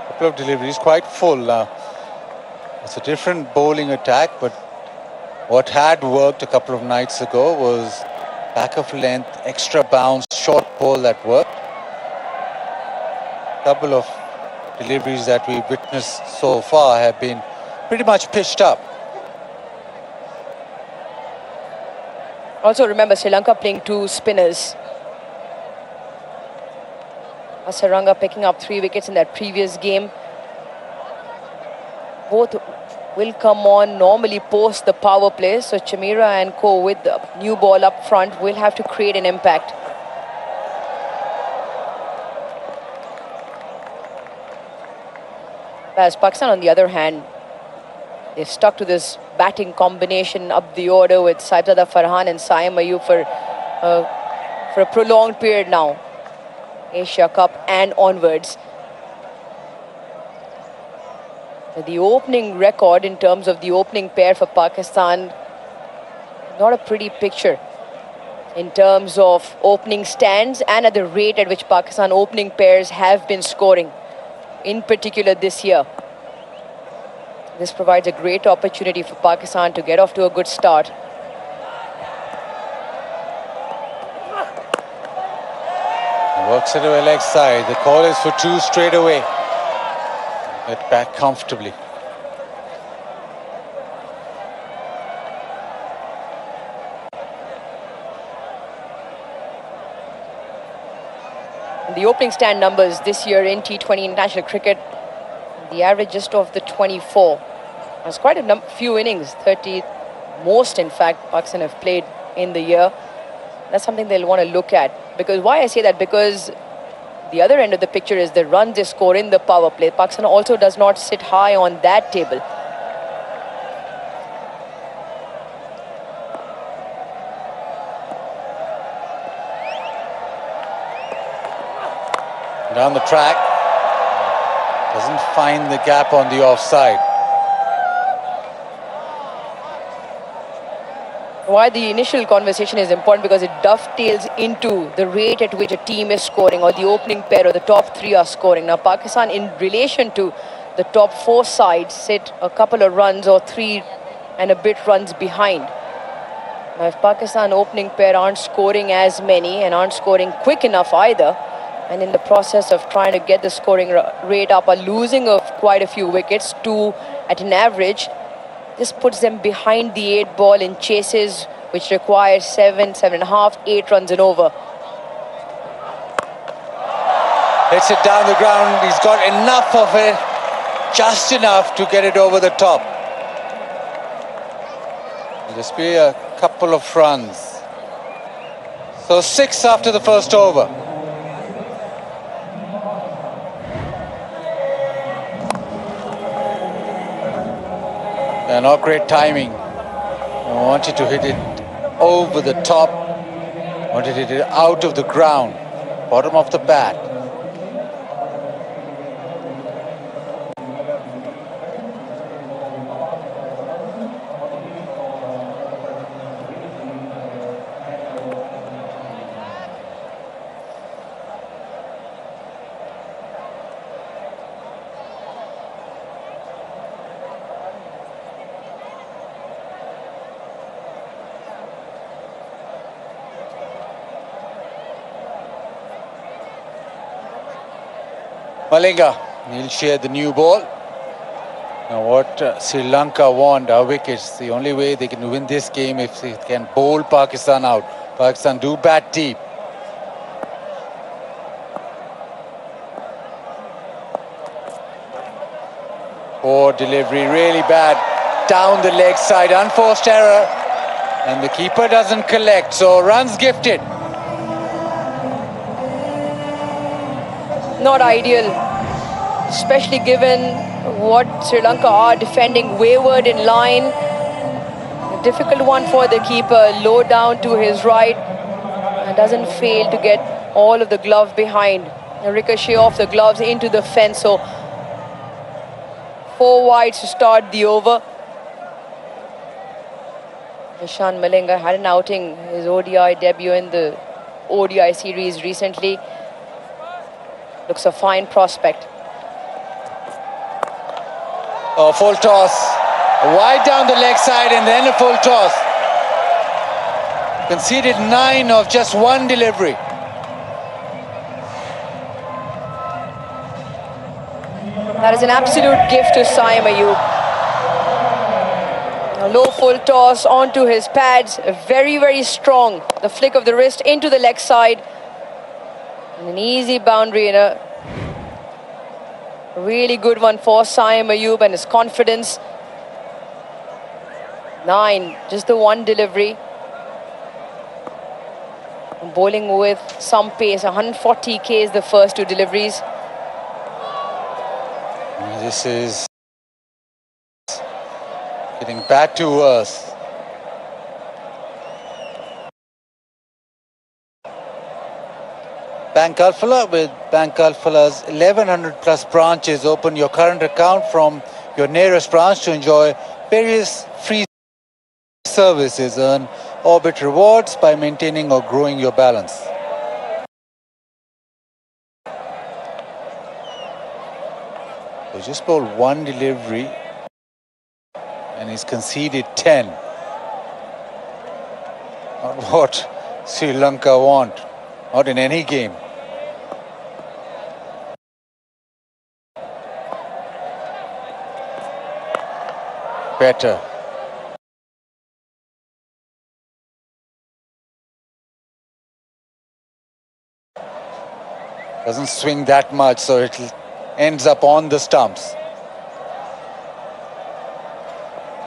Couple of deliveries, quite full now. It's a different bowling attack, but what had worked a couple of nights ago was back of length, extra bounce, short ball that worked. Couple of deliveries that we've witnessed so far have been pretty much pitched up. Also remember Sri Lanka playing two spinners. Asaranga picking up 3 wickets in that previous game. Both will come on normally post the power play. So Chamira and co with the new ball up front will have to create an impact. Whereas Pakistan, on the other hand, they've stuck to this batting combination up the order with Saibzada Farhan and Saim Ayub for a prolonged period now. Asia Cup and onwards. The opening record in terms of the opening pair for Pakistan, not a pretty picture in terms of opening stands and at the rate at which Pakistan opening pairs have been scoring, in particular this year. This provides a great opportunity for Pakistan to get off to a good start. Works into a leg side. The call is for 2 straight away. Get back comfortably. The opening stand numbers this year in T20 international cricket, the average just off the 24. That's quite a few innings, 30 most in fact Pakistan have played in the year. That's something they'll want to look at. Because why I say that? Because the other end of the picture is the runs they score in the power play. Pakistan also does not sit high on that table. Down the track. Doesn't find the gap on the offside. Why the initial conversation is important, because it dovetails into the rate at which a team is scoring, or the opening pair or the top 3 are scoring. Now Pakistan, in relation to the top 4 sides, sit a couple of runs or 3 and a bit runs behind. Now if Pakistan opening pair aren't scoring as many and aren't scoring quick enough either, and in the process of trying to get the scoring rate up, are losing of quite a few wickets, 2 at an average, this puts them behind the 8 ball in chases, which require 7, 7.5, 8 runs and over. Hits it down the ground. He's got enough of it, just enough to get it over the top. It'll just be a couple of runs. So 6 after the first over. Not great timing. I wanted to hit it over the top. Wanted to hit it out of the ground. Bottom of the bat. Malinga, he'll share the new ball. Now what Sri Lanka want are wickets. The only way they can win this game if they can bowl Pakistan out. Pakistan do bat deep. Poor delivery, really bad. Down the leg side, unforced error. And the keeper doesn't collect, so runs gifted. Not ideal, especially given what Sri Lanka are defending, wayward in line. A difficult one for the keeper, low down to his right, and doesn't fail to get all of the glove behind. A ricochet off the gloves into the fence, so 4 wides to start the over. Ishan Malinga had an outing, his ODI debut in the ODI series recently. Looks a fine prospect. Oh, full toss. Wide down the leg side and then a full toss. Conceded 9 of just 1 delivery. That is an absolute gift to Saim Ayub. A low full toss onto his pads. Very, very strong. The flick of the wrist into the leg side. And an easy boundary and a really good one for Saim Ayub and his confidence. 9, just the 1 delivery. Bowling with some pace. 140 Ks the first 2 deliveries. This is getting bad to worse. Bank Alphala. With Bank Alphala's 1100 plus branches, open your current account from your nearest branch to enjoy various free services. Earn Orbit rewards by maintaining or growing your balance. So just bowled 1 delivery and he's conceded 10. Not what Sri Lanka want, not in any game. Better. Doesn't swing that much, so it ends up on the stumps.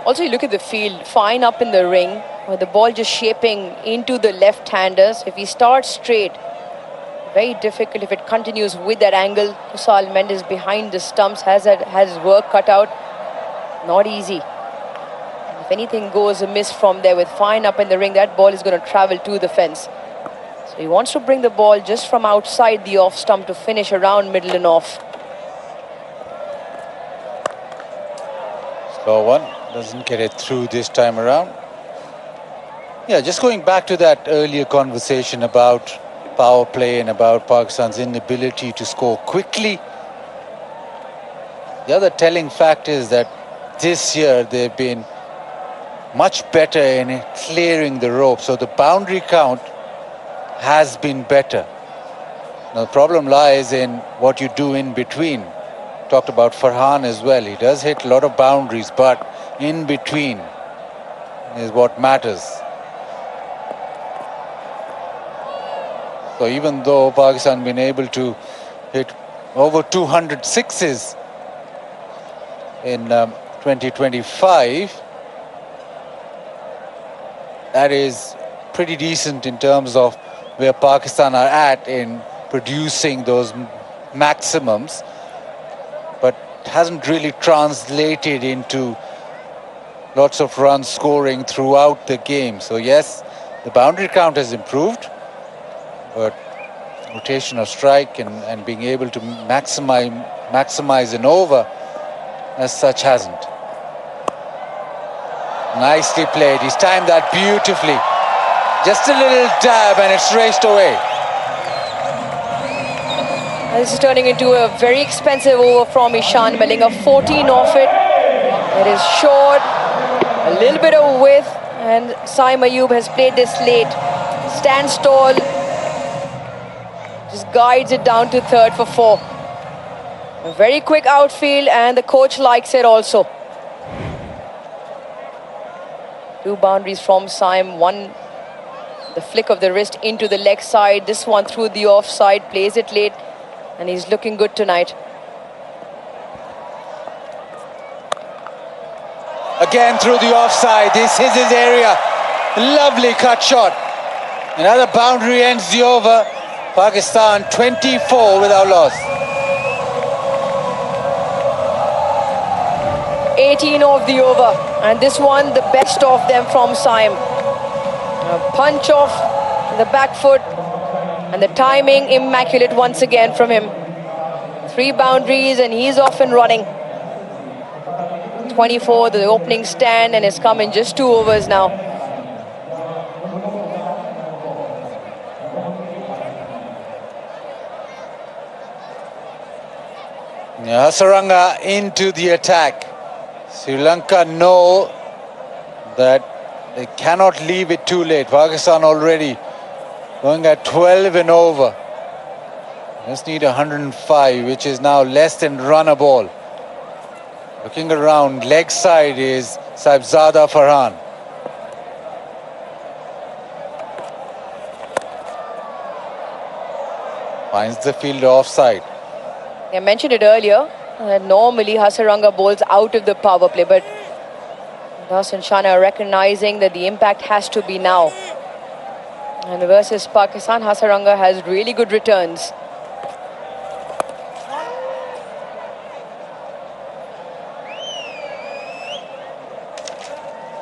Also, you look at the field, fine up in the ring, with the ball just shaping into the left-handers. If he starts straight, very difficult if it continues with that angle. Kusal Mendes behind the stumps has his work cut out. Not easy. If anything goes amiss from there with fine up in the ring, that ball is going to travel to the fence. So he wants to bring the ball just from outside the off stump to finish around middle and off. Slow one, doesn't get it through this time around. Yeah, just going back to that earlier conversation about power play and about Pakistan's inability to score quickly. The other telling fact is that this year they've been much better in clearing the rope. So the boundary count has been better. Now the problem lies in what you do in between. Talked about Farhan as well. He does hit a lot of boundaries, but in between is what matters. So even though Pakistan been able to hit over 200 sixes in 2025, that is pretty decent in terms of where Pakistan are at in producing those maximums, but hasn't really translated into lots of run scoring throughout the game. So yes, the boundary count has improved, but rotation of strike and being able to maximize an over as such hasn't. Nicely played. He's timed that beautifully. Just a little dab and it's raced away. This is turning into a very expensive over from Ishan Malinga. 14 off it. It is short, a little bit of width, and Saim Ayub has played this late. Stands tall, just guides it down to third for 4. A very quick outfield, and the coach likes it also. 2 boundaries from Saim. 1, the flick of the wrist into the leg side. This one through the offside, plays it late, and he's looking good tonight. again through the offside. This is his area. Lovely cut shot. Another boundary ends the over. Pakistan 24 without loss. 18 of the over, and this one the best of them from Saim. A punch off the back foot, and the timing immaculate once again from him. 3 boundaries and he's off and running. 24 the opening stand, and it's come in just 2 overs now. Hasaranga into the attack. Sri Lanka know that they cannot leave it too late. Pakistan already going at 12 and over. Just need 105, which is now less than run a ball. Looking around, leg side is Saibzada Farhan. Finds the fielder offside. I mentioned it earlier that normally Hasaranga bowls out of the power play, but Das and Shana are recognizing that the impact has to be now. And versus Pakistan, Hasaranga has really good returns.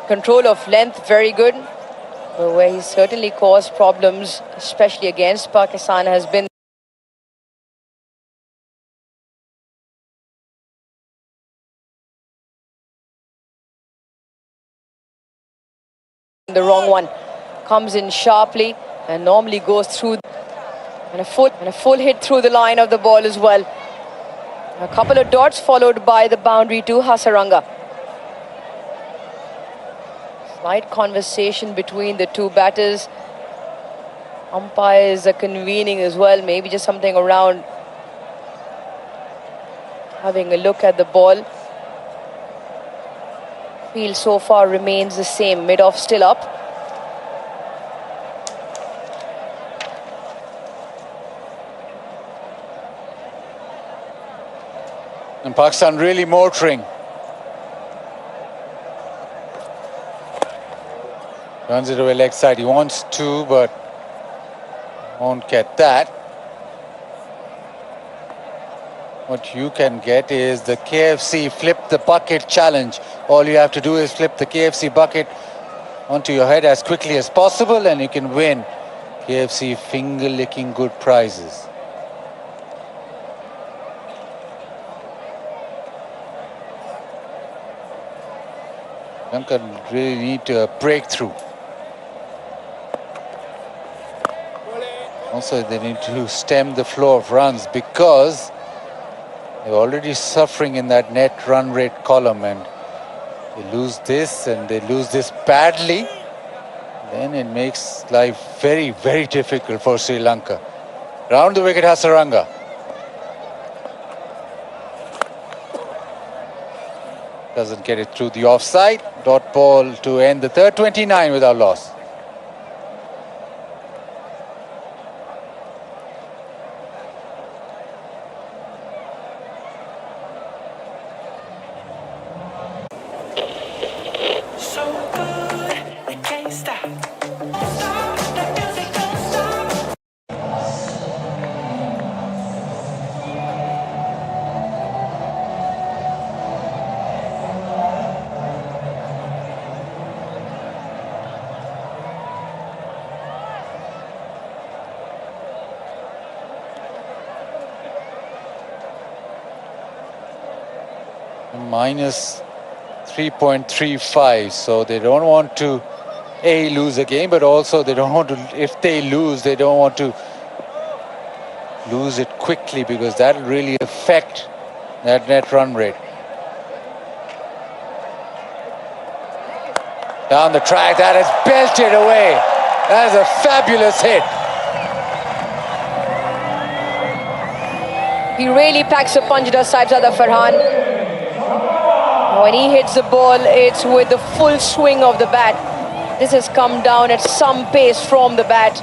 Control of length, very good. But where he's certainly caused problems, especially against Pakistan, has been the wrong one. Comes in sharply and normally goes through, and a full hit through the line of the ball as well. A couple of dots followed by the boundary to Hasaranga. Slight conversation between the two batters. Umpires are convening as well, maybe just something around having a look at the ball. Field so far remains the same, mid-off still up. And Pakistan really motoring. Runs it away leg side. He wants to, but won't get that. What you can get is the KFC flip the bucket challenge. All you have to do is flip the KFC bucket onto your head as quickly as possible, and you can win KFC finger-licking good prizes. Lanka really need a breakthrough. Also, they need to stem the flow of runs because they're already suffering in that net run rate column, and they lose this and they lose this badly, then it makes life very, very difficult for Sri Lanka. Round the wicket, Hasaranga. Doesn't get it through the offside. Dot ball to end the third, 29 without loss. Minus 3.35, so they don't want to lose a game, but also they don't want to, if they lose, they don't want to lose it quickly, because that'll really affect that net run rate. Down the track, that is belted away. That is a fabulous hit. He really packs a punch, does Saibzada Farhan. When he hits the ball, it's with the full swing of the bat. This has come down at some pace from the bat.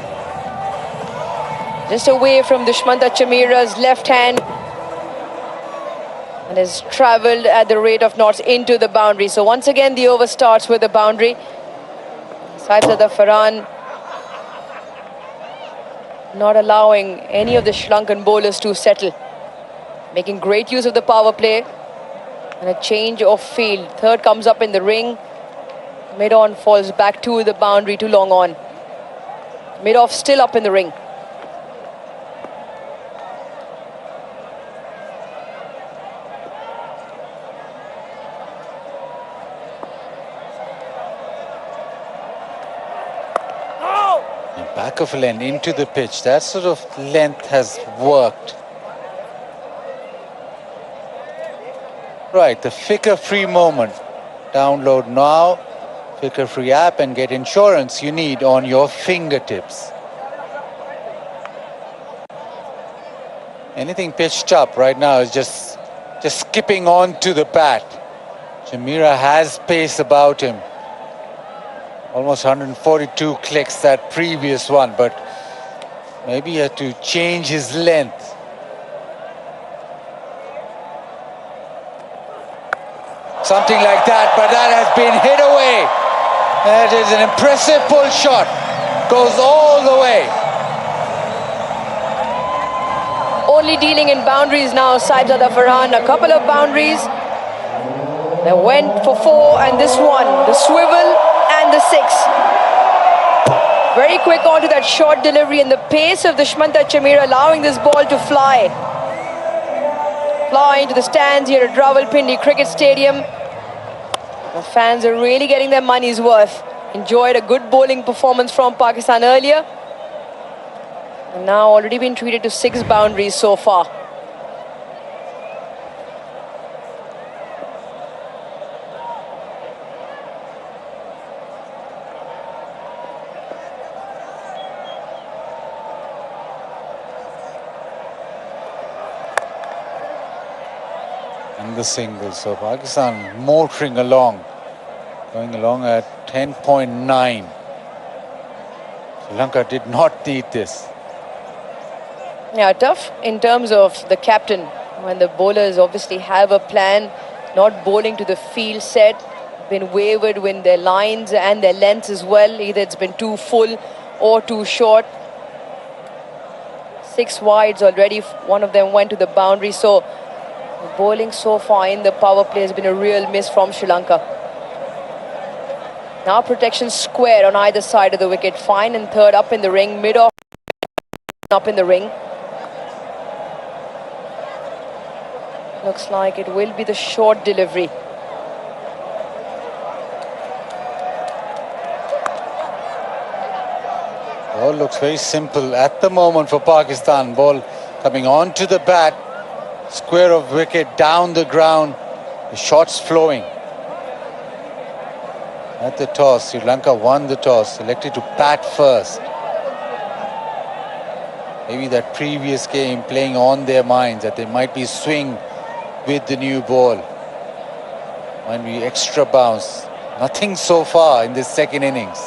Just away from Dushmanta Chamira's left hand. and has travelled at the rate of knots into the boundary. So once again, the over starts with the boundary. Saibzada Farhan not allowing any of the Sri Lankan bowlers to settle. Making great use of the power play. And a change of field. Third comes up in the ring. Mid-on falls back to the boundary, too long on. Mid-off still up in the ring. Back of length into the pitch. That sort of length has worked. Right, the Fikr Free moment. Download now, Fikr Free app, and get insurance you need on your fingertips. Anything pitched up right now is just skipping on to the bat. Chameera has pace about him. Almost 142 clicks, that previous one, but maybe he had to change his length. Something like that, but that has been hit away. That is an impressive pull shot. Goes all the way. Only dealing in boundaries now, Saibzada Farhan. A couple of boundaries. They went for 4, and this one, the swivel and the 6. Very quick onto that short delivery, and the pace of Dushmanta Chameera allowing this ball to fly. Fly into the stands here at Rawalpindi Cricket Stadium. The fans are really getting their money's worth. Enjoyed a good bowling performance from Pakistan earlier. And now already been treated to 6 boundaries so far. And the single. So Pakistan motoring along, going along at 10.9. Sri Lanka did not need this. Yeah, tough in terms of the captain, when the bowlers obviously have a plan, not bowling to the field set, been wavered with their lines and their lengths as well. Either it's been too full or too short. 6 wides already, one of them went to the boundary. So bowling so far in the power play has been a real miss from Sri Lanka. Now protection square on either side of the wicket. Fine and third up in the ring, mid-off up in the ring. Looks like it will be the short delivery. Ball looks very simple at the moment for Pakistan. Ball coming onto the bat, square of wicket, down the ground, the shots flowing. At the toss, Sri Lanka won the toss, selected to bat first. Maybe that previous game playing on their minds, that they might be swing with the new ball. Might be extra bounce. Nothing so far in this second innings.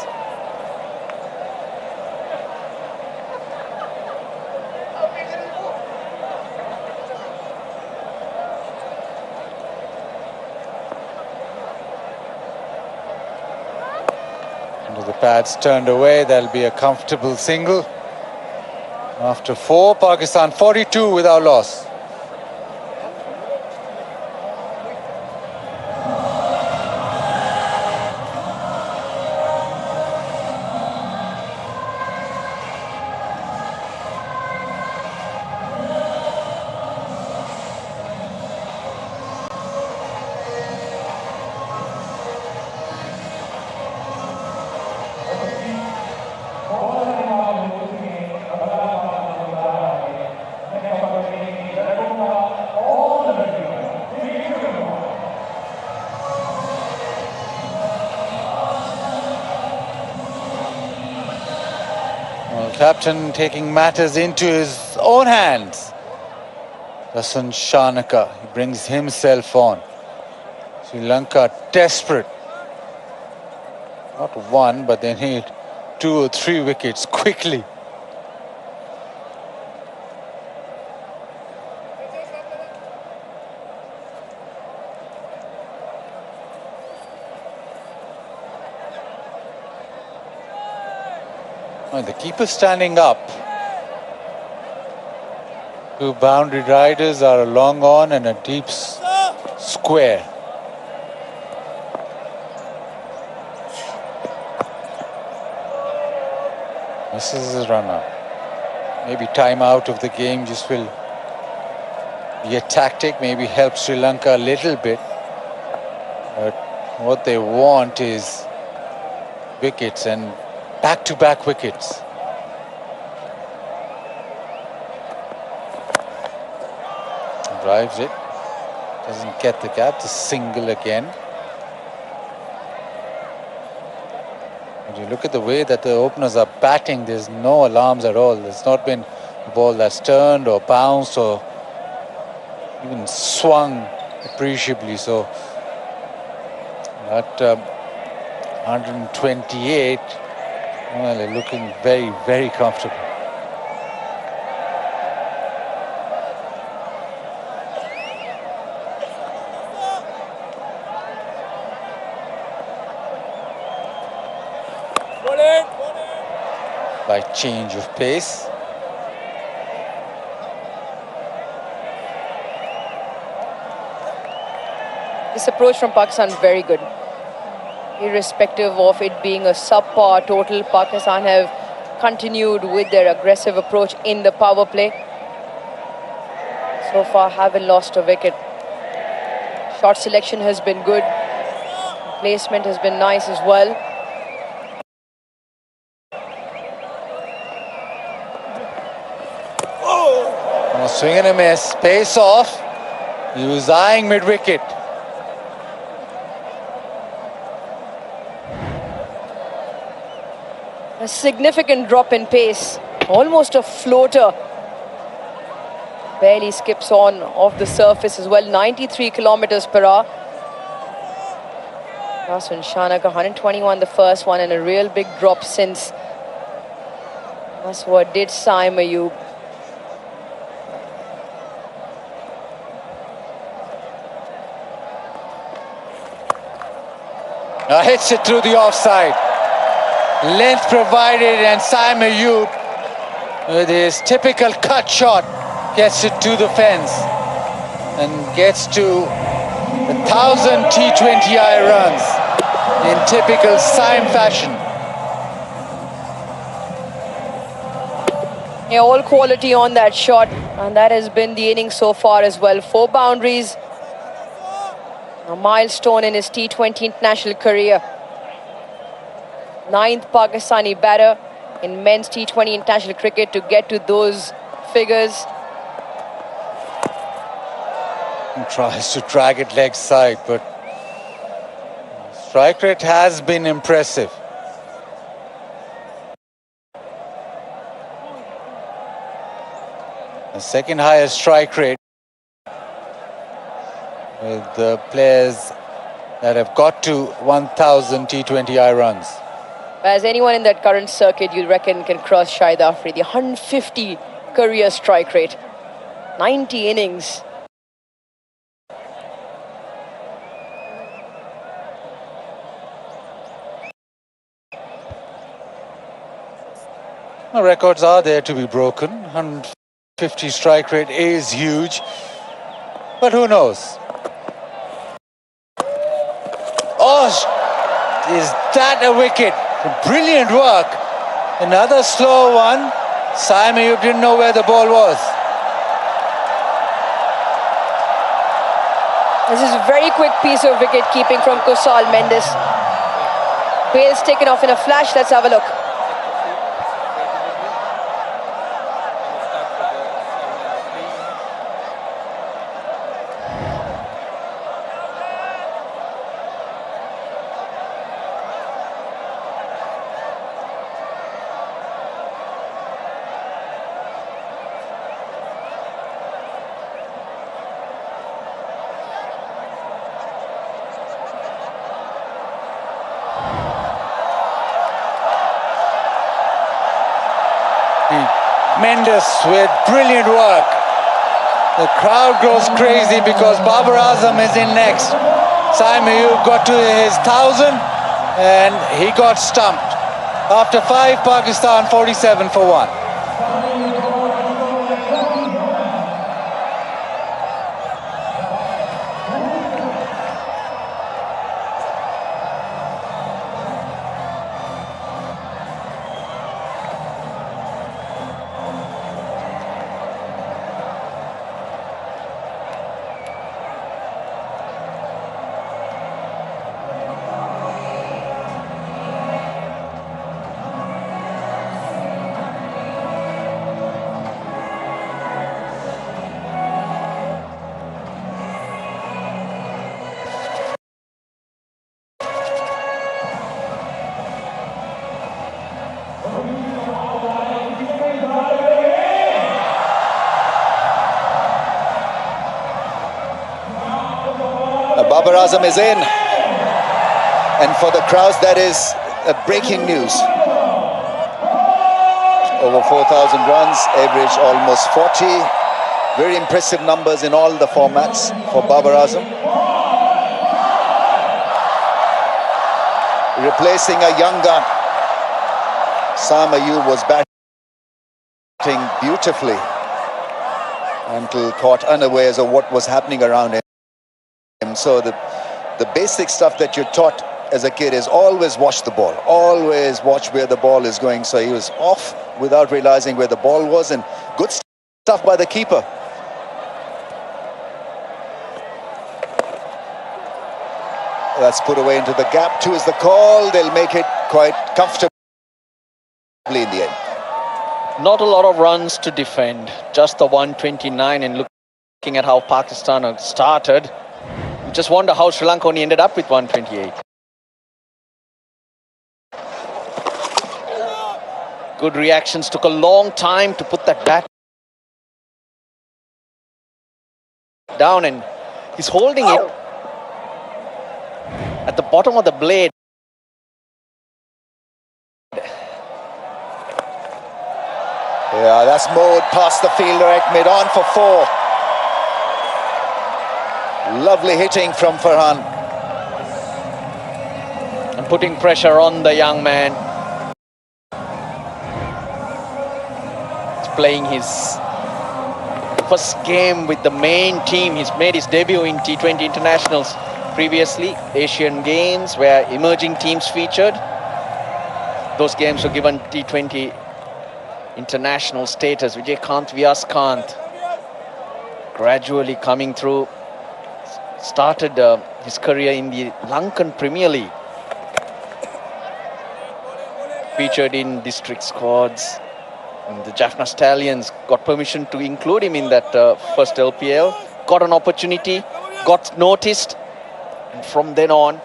Under the pads turned away, that'll be a comfortable single. After 4, Pakistan 42 without loss. Captain taking matters into his own hands. Rasan Shanaka, he brings himself on. Sri Lanka desperate. Not 1, but they need 2 or 3 wickets quickly. And the keeper standing up. Two boundary riders are a long on and a deep square. This is a runner. Maybe time out of the game just will be a tactic, maybe help Sri Lanka a little bit. But what they want is wickets and back-to-back wickets. Drives it, doesn't get the gap, the single again. When you look at the way that the openers are batting, there's no alarms at all. There's not been a ball that's turned or bounced or even swung appreciably. So at 128, well, they're looking very, very comfortable. By change of pace. This approach from Pakistan very good. Irrespective of it being a subpar total, Pakistan have continued with their aggressive approach in the power play. So far haven't lost a wicket. Shot selection has been good. Placement has been nice as well. Swing and a miss, pace off. He was eyeing mid-wicket. A significant drop in pace, almost a floater. Barely skips on off the surface as well, 93 kilometers per hour. Rasun Shanaka, 121 the first one, and a real big drop since. That's what did Saim Ayub. Hits it through the offside. Length provided, and Saim Ayub, with his typical cut shot, gets it to the fence and gets to 1,000 T20I runs in typical Saim fashion. Yeah, all quality on that shot, and that has been the innings so far as well. 4 boundaries. A milestone in his T20 international career. 9th Pakistani batter in men's T20 international cricket to get to those figures. He tries to drag it leg side, but strike rate has been impressive. The second highest strike rate with the players that have got to 1,000 T20I runs. As anyone in that current circuit you reckon can cross Shahid Afridi, 150 career strike rate, 90 innings. The records are there to be broken. 150 strike rate is huge, but who knows? Oh, is that a wicket? Brilliant work. Another slow one. Saim Ayub didn't know where the ball was. This is a very quick piece of wicket keeping from Kusal Mendes. Bale's taken off in a flash. Let's have a look. Mendes with brilliant work. The crowd goes crazy because Babar Azam is in next. Saim Ayub got to his 1,000 and he got stumped. After 5, Pakistan 47 for 1. Babar Azam is in, and for the crowds that is breaking news. Over 4,000 runs, average almost 40. Very impressive numbers in all the formats for Babar Azam. Replacing a young gun. Sam Ayub was batting beautifully until caught unawares of what was happening around him. So the basic stuff that you're taught as a kid is always watch the ball, always watch where the ball is going. So he was off without realizing where the ball was, and good stuff by the keeper. That's put away into the gap. 2 is the call. They'll make it quite comfortably in the end. Not a lot of runs to defend, just the 129, and looking at how Pakistan have started, you just wonder how Sri Lanka only ended up with 128. Good reactions, took a long time to put that bat down, and he's holding it at the bottom of the blade. Yeah, that's mowed past the fielder. Ahmed on for 4. Lovely hitting from Farhan. And putting pressure on the young man. He's playing his first game with the main team. He's made his debut in T20 internationals previously. Asian Games, where emerging teams featured. Those games were given T20 international status. Vijay Vyas gradually coming through. Started his career in the Lankan Premier League. Featured in district squads. And the Jaffna Stallions got permission to include him in that first LPL. Got an opportunity, got noticed. And from then on,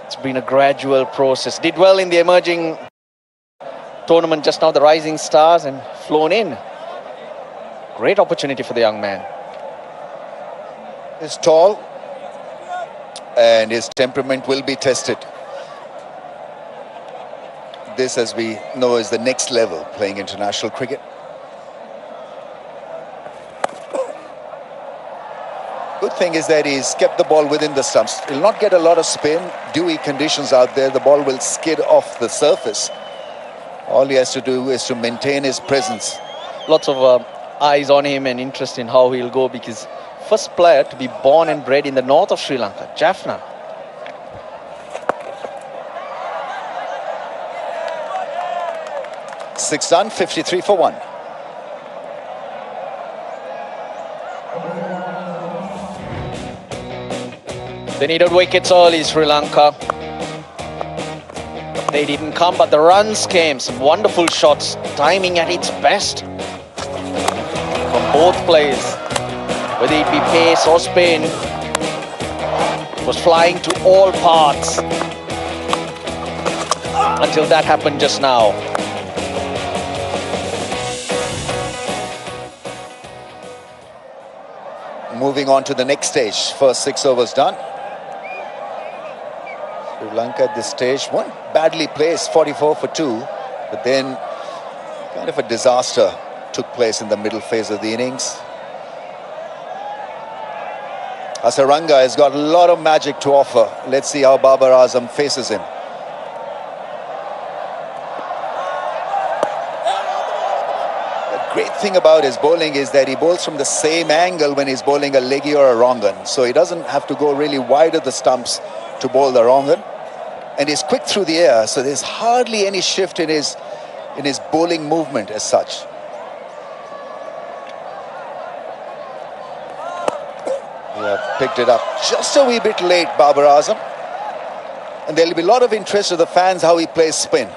it's been a gradual process. Did well in the emerging tournament just now, the Rising Stars, and flown in. Great opportunity for the young man. He's tall and his temperament will be tested. This, as we know, is the next level, playing international cricket. Good thing is that he's kept the ball within the stumps. He'll not get a lot of spin. Dewy conditions out there, the ball will skid off the surface. All he has to do is to maintain his presence. Lots of eyes on him and interest in how he'll go, because first player to be born and bred in the north of Sri Lanka, Jaffna. Six done, 53 for 1. They needed wickets early, Sri Lanka. They didn't come, but the runs came. Some wonderful shots, timing at its best from both players. Whether it be pace or spin, it was flying to all parts until that happened just now. Moving on to the next stage. First 6 overs done. Sri Lanka at this stage, one badly placed, 44 for 2, but then kind of a disaster took place in the middle phase of the innings. Hasaranga has got a lot of magic to offer. Let's see how Babar Azam faces him. thing about his bowling is that he bowls from the same angle when he's bowling a leggy or a wrong un. So he doesn't have to go really wide of the stumps to bowl the wrong un. And he's quick through the air, so there's hardly any shift in his bowling movement as such. Yeah, picked it up just a wee bit late, Babar Azam. And there'll be a lot of interest to the fans how he plays spin.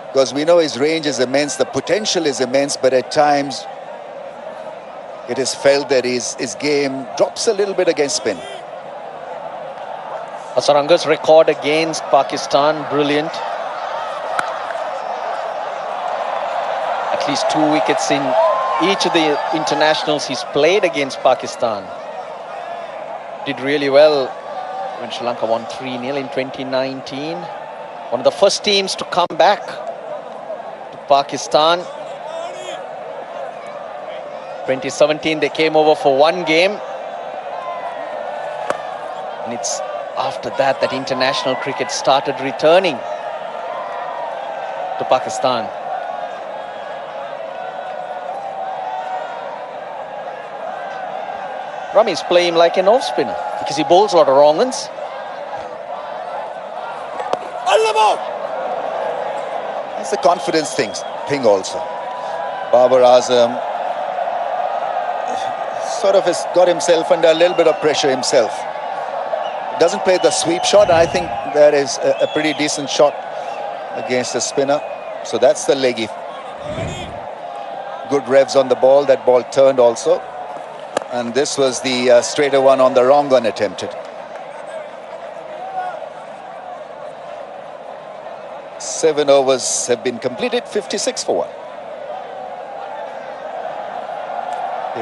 Because we know his range is immense, the potential is immense, but at times it is felt that his game drops a little bit against spin. Hasaranga's record against Pakistan, brilliant. At least 2 wickets in each of the internationals he's played against Pakistan. Did really well when Sri Lanka won 3-0 in 2019. One of the first teams to come back to Pakistan. 2017 they came over for one game. And it's after that that international cricket started returning to Pakistan. Rami's playing like an off spinner because he bowls a lot of wrong ones. That's the confidence thing also. Babar Azam sort of has got himself under a little bit of pressure himself. Doesn't play the sweep shot. I think that is a pretty decent shot against the spinner. So that's the leggy. Good revs on the ball. That ball turned also. And this was the straighter one on the wrong one attempted. 7 overs have been completed, 56 for 1.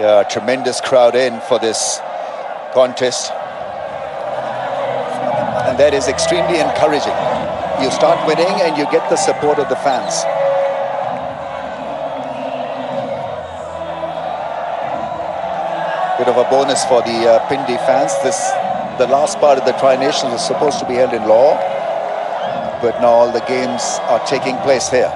Yeah, tremendous crowd in for this contest. And that is extremely encouraging. You start winning and you get the support of the fans. Bit of a bonus for the Pindi fans. The last part of the Tri-Nations was supposed to be held in Lahore, but now all the games are taking place here.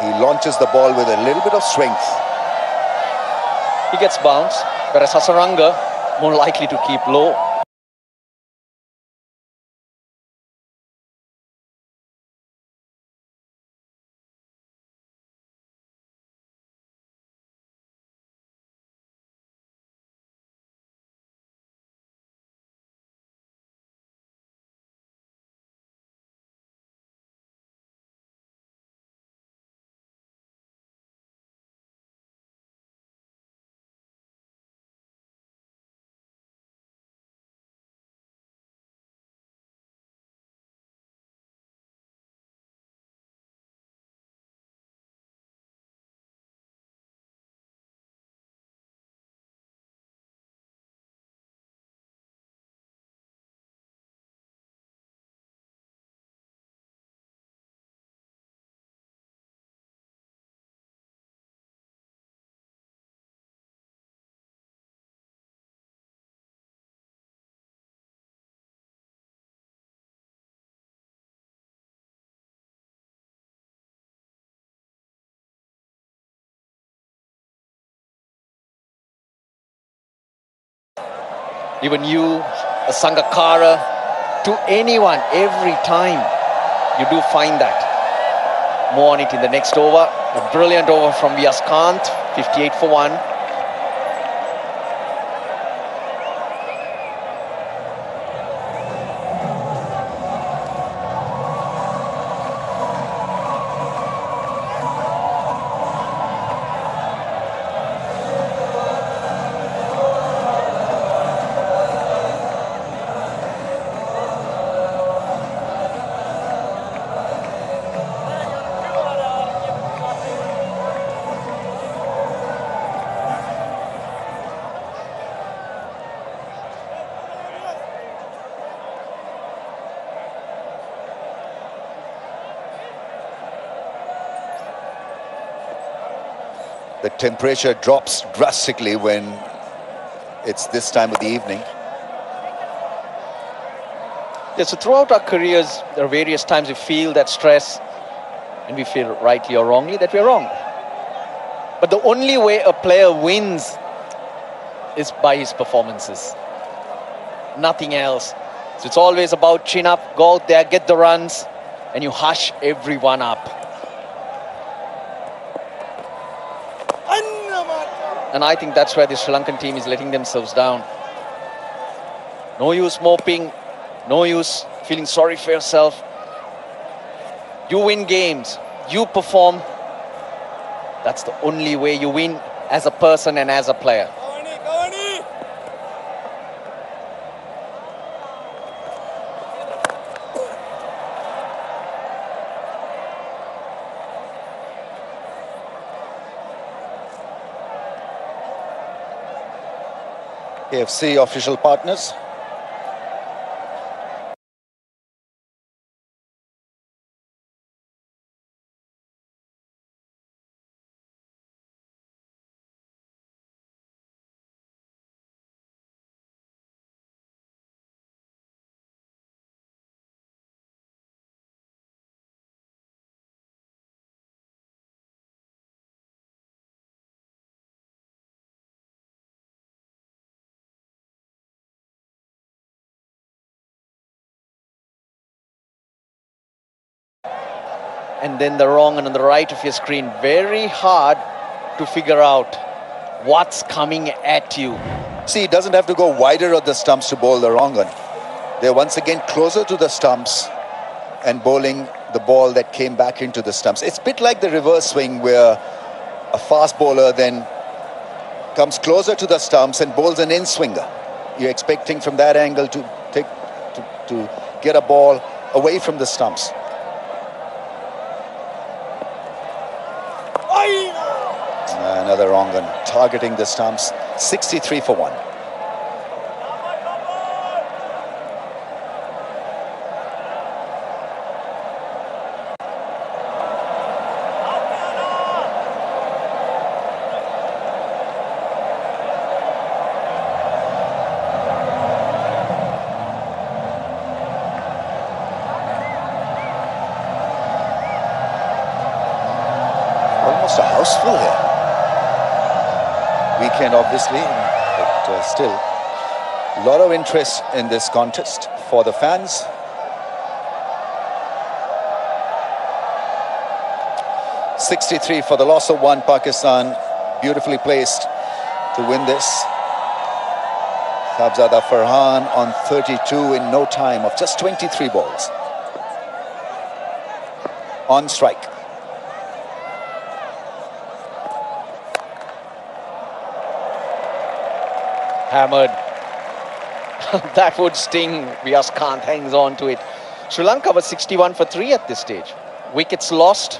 He launches the ball with a little bit of strength. He gets bounced, whereas Hasaranga more likely to keep low. even you, a Sangakkara, to anyone, every time you do find that. More on it in the next over. A brilliant over from Viaskant, 58 for 1. The temperature drops drastically when it's this time of the evening. Yeah, so throughout our careers, there are various times we feel that stress, and we feel rightly or wrongly that we're wrong. But the only way a player wins is by his performances. Nothing else. So it's always about chin up, go out there, get the runs, and you hush everyone up. And I think that's where the Sri Lankan team is letting themselves down. No use moping, no use feeling sorry for yourself. You win games, you perform. That's the only way you win as a person and as a player. AFC official partners. And then the wrong and on the right of your screen. Very hard to figure out what's coming at you. See, he doesn't have to go wider of the stumps to bowl the wrong one. They're once again closer to the stumps and bowling the ball that came back into the stumps. It's a bit like the reverse swing where a fast bowler then comes closer to the stumps and bowls an in-swinger. You're expecting from that angle to get a ball away from the stumps. Another wrong one, targeting the stumps. 63 for 1. Almost a house full here. Weekend, obviously, but still a lot of interest in this contest for the fans. .63 for the loss of 1. Pakistan beautifully placed to win this. Sabzada Farhan on 32 in no time of just 23 balls. On strike. Hammered. That would sting. Viaskant hangs on to it. Sri Lanka was 61 for 3 at this stage. Wickets lost.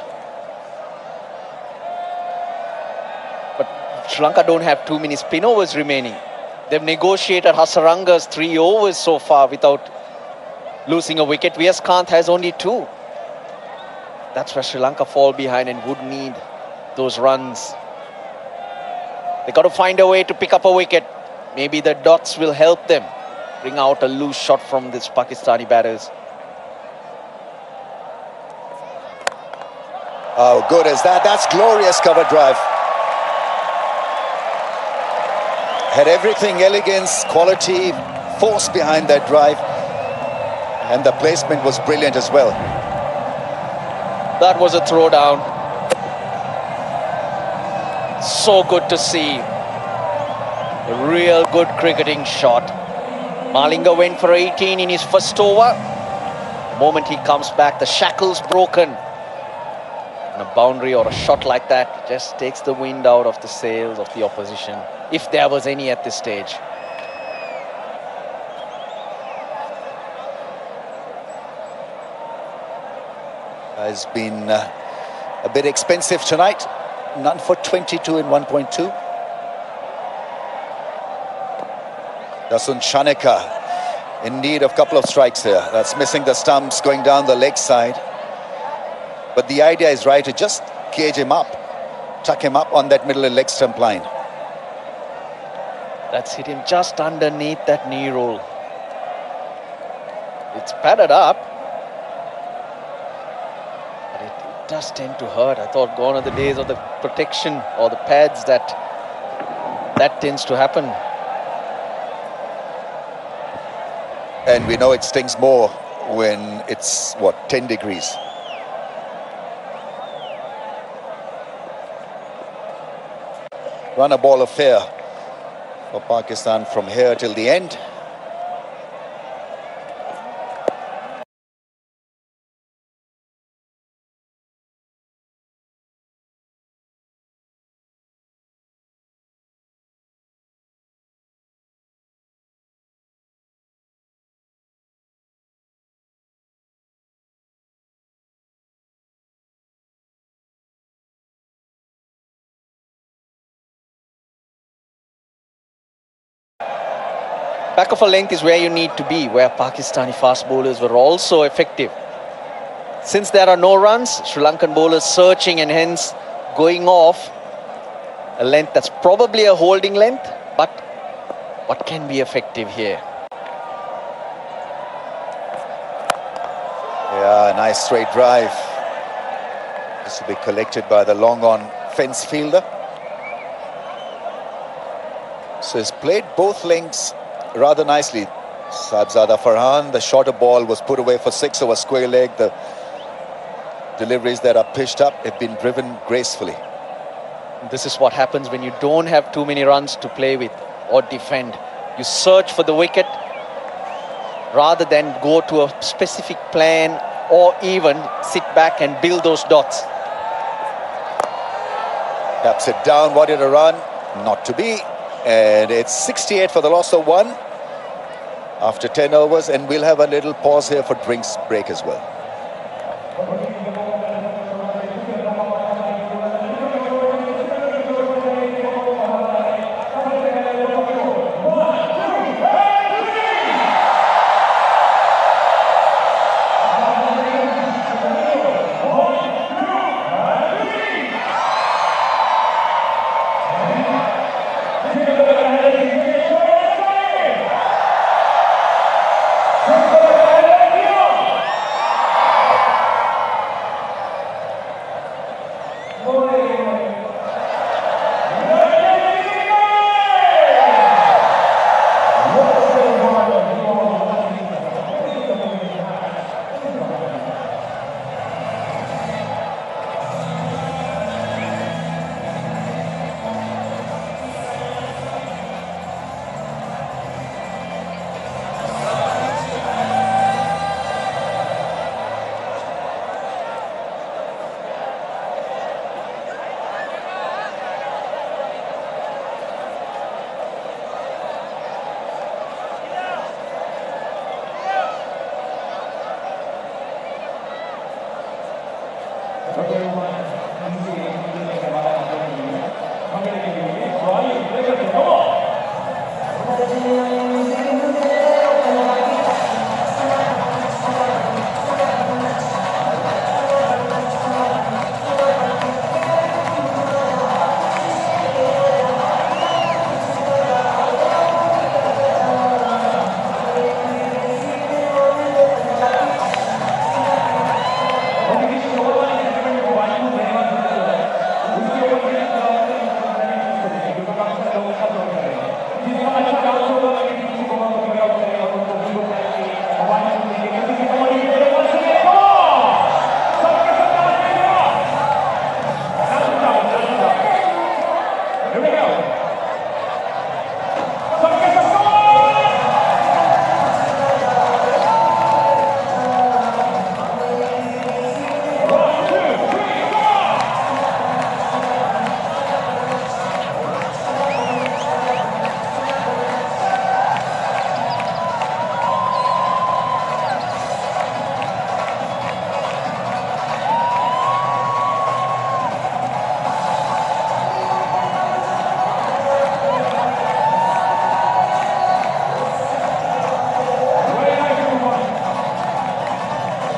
But Sri Lanka don't have too many spin overs remaining. They've negotiated Hasaranga's 3 overs so far without losing a wicket. Viaskant has only 2. That's where Sri Lanka fall behind and would need those runs. They got to find a way to pick up a wicket. Maybe the dots will help them bring out a loose shot from this Pakistani batters. How good is that? That's glorious cover drive. Had everything, elegance, quality, force behind that drive. And the placement was brilliant as well. That was a throwdown. So good to see. A real good cricketing shot. Malinga went for 18 in his first over. The moment he comes back, the shackle's broken. And a boundary or a shot like that just takes the wind out of the sails of the opposition, if there was any at this stage. Has been a bit expensive tonight. None for 22 in 1.2. Dasun Chaneka in need of a couple of strikes here. That's missing the stumps, going down the leg side. But the idea is right, to just cage him up, tuck him up on that middle leg stump line. That's hit him just underneath that knee roll. It's padded up, but it does tend to hurt. I thought gone are the days of the protection or the pads that tends to happen. And we know it stings more when it's, what, 10 degrees. Run a ball affair for Pakistan from here till the end. Back of a length is where you need to be, where Pakistani fast bowlers were also effective. Since there are no runs, Sri Lankan bowlers searching and hence going off a length that's probably a holding length, but what can be effective here? Yeah, nice straight drive. This will be collected by the long-on fence fielder. So he's played both lengths rather nicely. Sahibzada Farhan, the shorter ball was put away for 6 over square leg. The deliveries that are pitched up have been driven gracefully. This is what happens when you don't have too many runs to play with or defend. You search for the wicket rather than go to a specific plan or even sit back and build those dots. Taps it down, wanted a run, not to be. And it's 68 for the loss of 1 after 10 overs, and we'll have a little pause here for drinks break as well.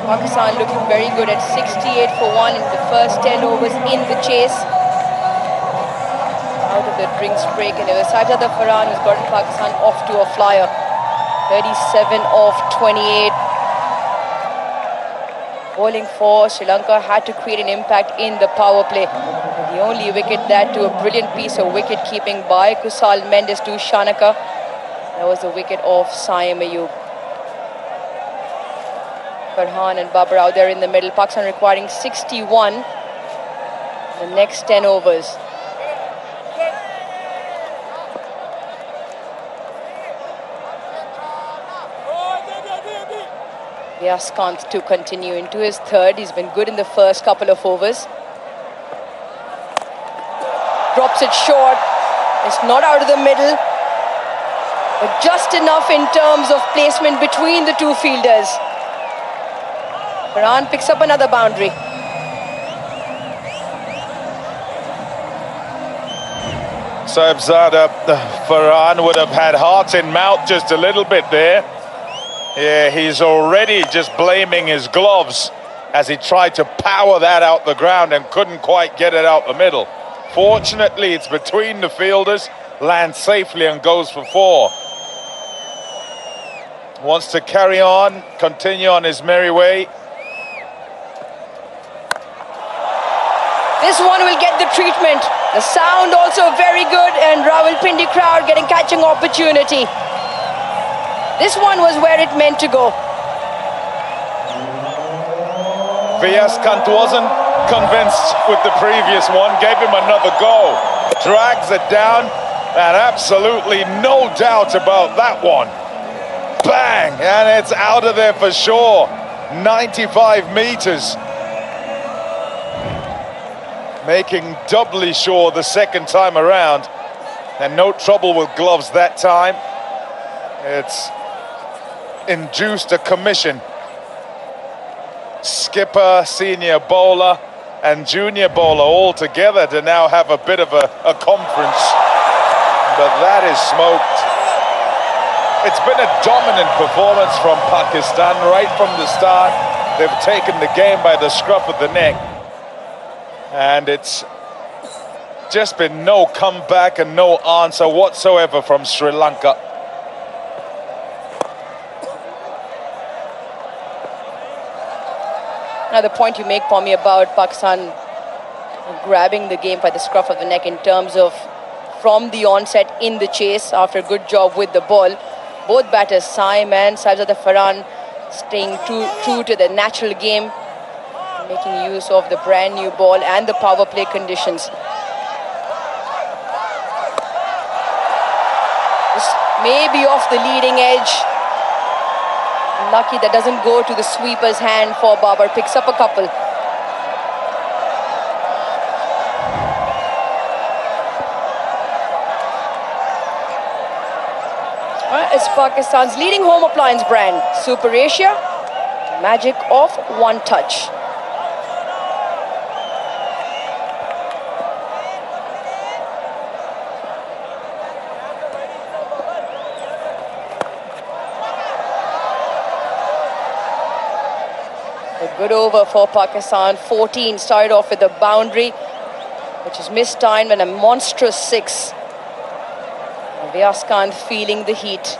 Pakistan looking very good at 68 for 1 in the first 10 overs in the chase. Out of the drinks break, and it was Sajada Farhan who's gotten Pakistan off to a flyer. 37 off 28. Bowling for Sri Lanka had to create an impact in the power play. The only wicket, that to a brilliant piece of wicket keeping by Kusal Mendes to Shanaka. That was the wicket of Saim Ayub. Farhan and Babar out there in the middle. Pakistan requiring 61 the next 10 overs. Yaskant to continue into his third. He's been good in the first couple of overs. Drops it short. It's not out of the middle, but just enough in terms of placement between the two fielders. Farhan picks up another boundary. Sahibzada Farhan would have had heart in mouth just a little bit there. Yeah, he's already just blaming his gloves as he tried to power that out the ground and couldn't quite get it out the middle. Fortunately, it's between the fielders, lands safely and goes for 4. Wants to carry on, continue on his merry way. This one will get the treatment. The sound also very good, and Rawalpindi crowd getting catching opportunity. This one was where it meant to go. Viyaskant wasn't convinced with the previous one, gave him another go. Drags it down, and absolutely no doubt about that one. Bang! And it's out of there for sure. 95 meters. Making doubly sure the second time around, and no trouble with gloves that time. It's induced a commission. Skipper, senior bowler and junior bowler all together to now have a bit of a conference, but that is smoked. It's been a dominant performance from Pakistan right from the start. They've taken the game by the scruff of the neck. And it's just been no comeback and no answer whatsoever from Sri Lanka. Now the point you make, Pommy, about Pakistan grabbing the game by the scruff of the neck in terms of from the onset in the chase after a good job with the ball. Both batters, Saim and Sajada Farhan, staying true to the natural game, making use of the brand new ball and the power play conditions. This may be off the leading edge. Lucky that doesn't go to the sweeper's hand for Babar. Picks up a couple. It's Pakistan's leading home appliance brand, Super Asia. Magic of one touch. A good over for Pakistan. 14 started off with a boundary, which is mistimed, and a monstrous 6. Viyaskant feeling the heat.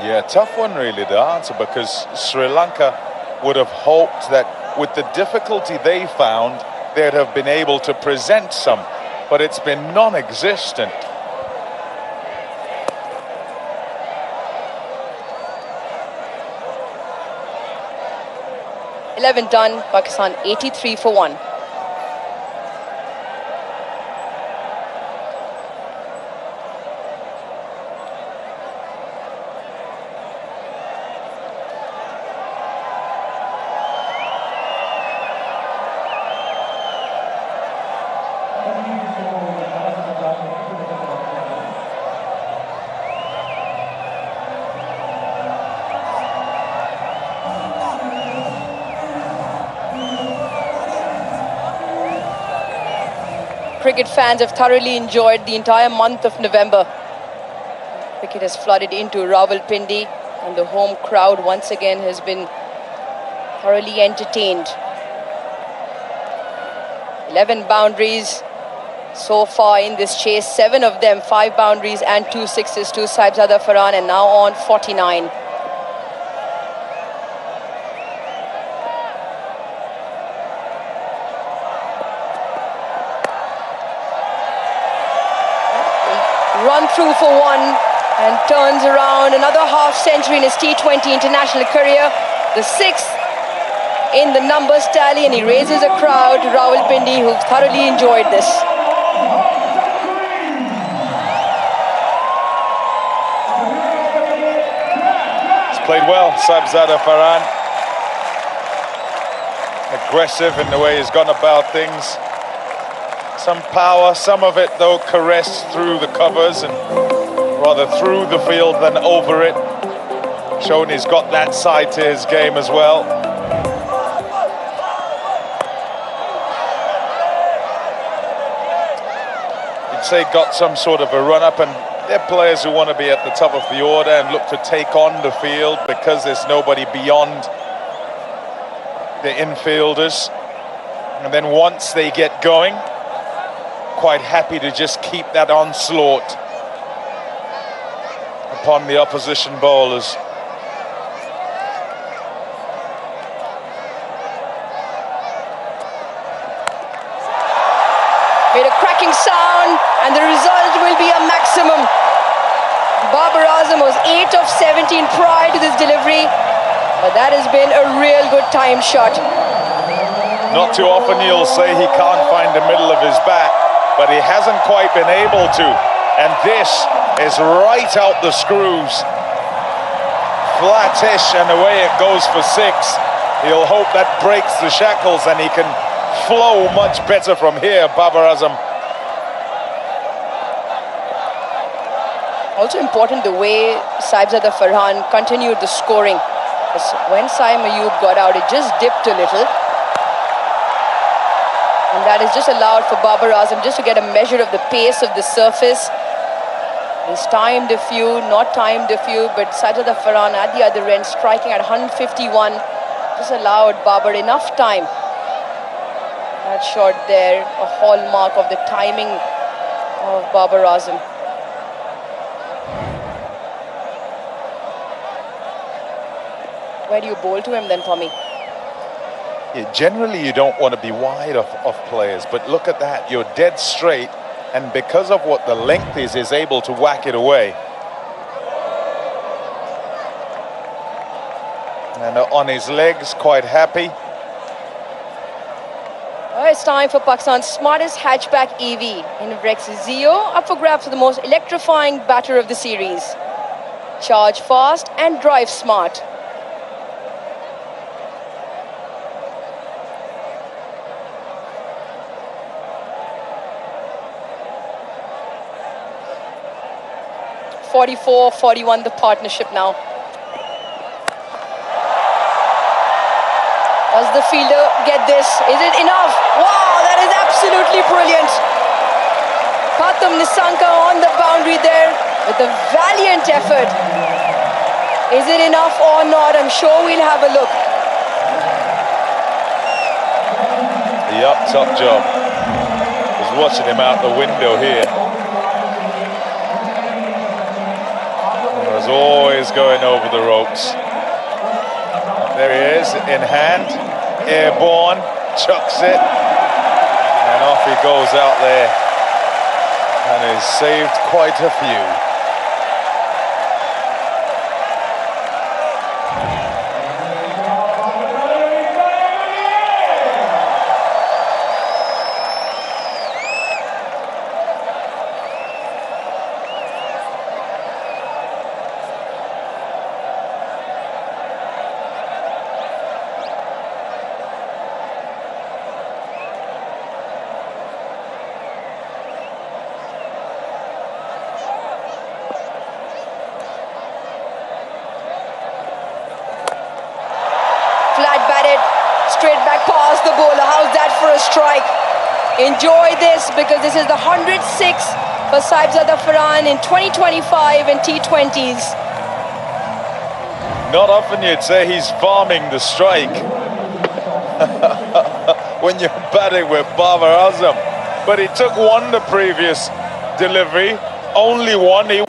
Yeah, tough one really, the answer, because Sri Lanka would have hoped that with the difficulty they found, they'd have been able to present some, but it's been non-existent. 11 done, Pakistan 83 for 1. Cricket fans have thoroughly enjoyed the entire month of November. Cricket has flooded into Rawalpindi and the home crowd once again has been thoroughly entertained. 11 boundaries so far in this chase, 7 of them, 5 boundaries and 2 sixes to Saibzada Farhan, and now on 49. Run through for 1 and turns around another half century in his T20 international career, the 6th in the numbers tally, and he raises a crowd, Rawalpindi, who've thoroughly enjoyed this. He's played well, Saibzada Farhan. Aggressive in the way he's gone about things. Some power, some of it though caressed through the covers and rather through the field than over it. Showing he's got that side to his game as well. You'd say got some sort of a run up, and they're players who want to be at the top of the order and look to take on the field because there's nobody beyond the infielders. And then once they get going, quite happy to just keep that onslaught upon the opposition bowlers. Made a cracking sound, and the result will be a maximum. Babar Azam was 8 of 17 prior to this delivery, but that has been a real good time shot. Not too often you'll say he can't find the middle of his bat, but he hasn't quite been able to. And this is right out the screws. Flattish, and away it goes for 6. He'll hope that breaks the shackles and he can flow much better from here, Babar Azam. Also important the way Saibzada Farhan continued the scoring. When Saim Ayub got out, it just dipped a little. And that has just allowed for Babar Azam just to get a measure of the pace of the surface. He's timed a few, not timed a few, but Saibzada Farhan at the other end striking at 151 just allowed Babar enough time. That shot there, a hallmark of the timing of Babar Azam. Where do you bowl to him then, Tommy? Yeah, generally you don't want to be wide of players, but look at that, you're dead straight, and because of what the length is able to whack it away. And on his legs, quite happy. Well, it's time for Pakistan's smartest hatchback EV in Rex Zio, up for grabs for the most electrifying batter of the series. Charge fast and drive smart. (44-41) the partnership now. Does the fielder get this? Is it enough? Wow, that is absolutely brilliant. Patham Nissanka on the boundary there with a valiant effort. Is it enough or not? I'm sure we'll have a look. Yep, top job. Was watching him out the window here. Was always going over the ropes. There he is, in hand, airborne, chucks it, and off he goes out there, and he's saved quite a few. straight back past the bowler. How's that for a strike? Enjoy this, because this is the 106 for Saibzada Farhan in 2025 and T20s. Not often you'd say he's farming the strike when you're batting with Babar Azam. But he took one the previous delivery, only one.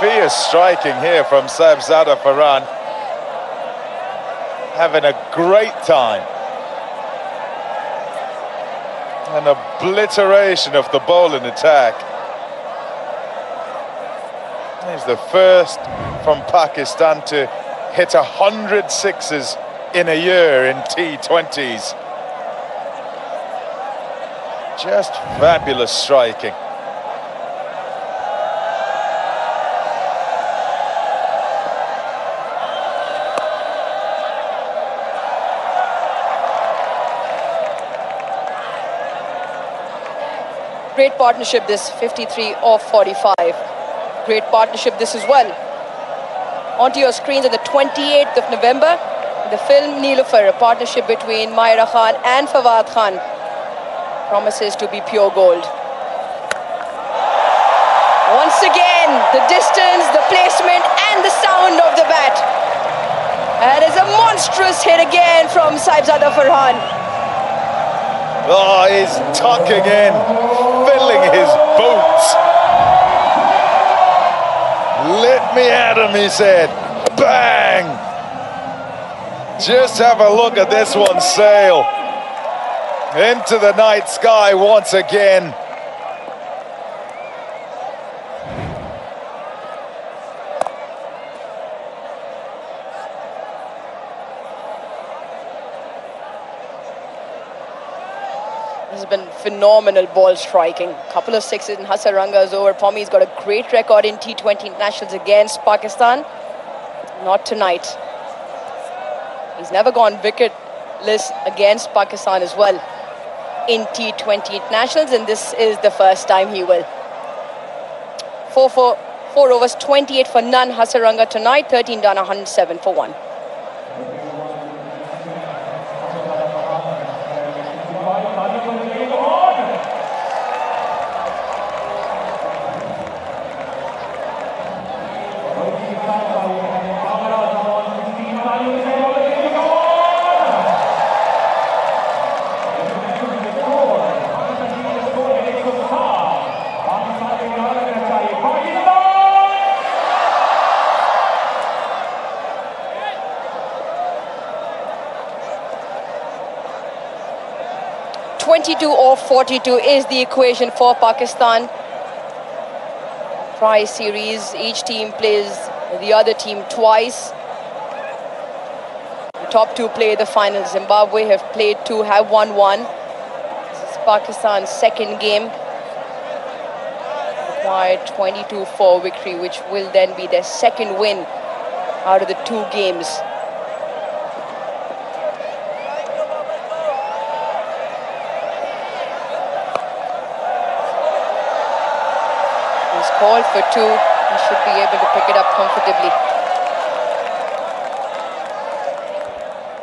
Fierce striking here from Saibzada Farhan. Having a great time. An obliteration of the bowling attack. He's the first from Pakistan to hit 100 sixes in a year in T20s. Just fabulous striking. Great partnership this, 53 off 45. Great partnership this as well. Onto your screens on the 28th of November, the film Neelufar, a partnership between Maira Khan and Fawad Khan, promises to be pure gold. Once again, the distance, the placement and the sound of the bat. That is a monstrous hit again from Saibzada Farhan. Oh, he's tucking in, filling his boots. Let me at him, he said. Bang! Just have a look at this one sail into the night sky once again. This has been phenomenal ball striking. Couple of sixes in Hasaranga's over. Pommy's got a great record in T20 internationals against Pakistan. Not tonight. He's never gone wicketless against Pakistan as well in T20 internationals, and this is the first time he will. 4 overs, 28 for none. Hasaranga tonight, 13 done, 107 for 1. Or 42 is the equation for Pakistan. Prize series, each team plays the other team twice. The top two play the final. Zimbabwe have played two, have won one. This is Pakistan's second game. Required 22 for victory, which will then be their second win out of the two games. Called for two, he should be able to pick it up comfortably.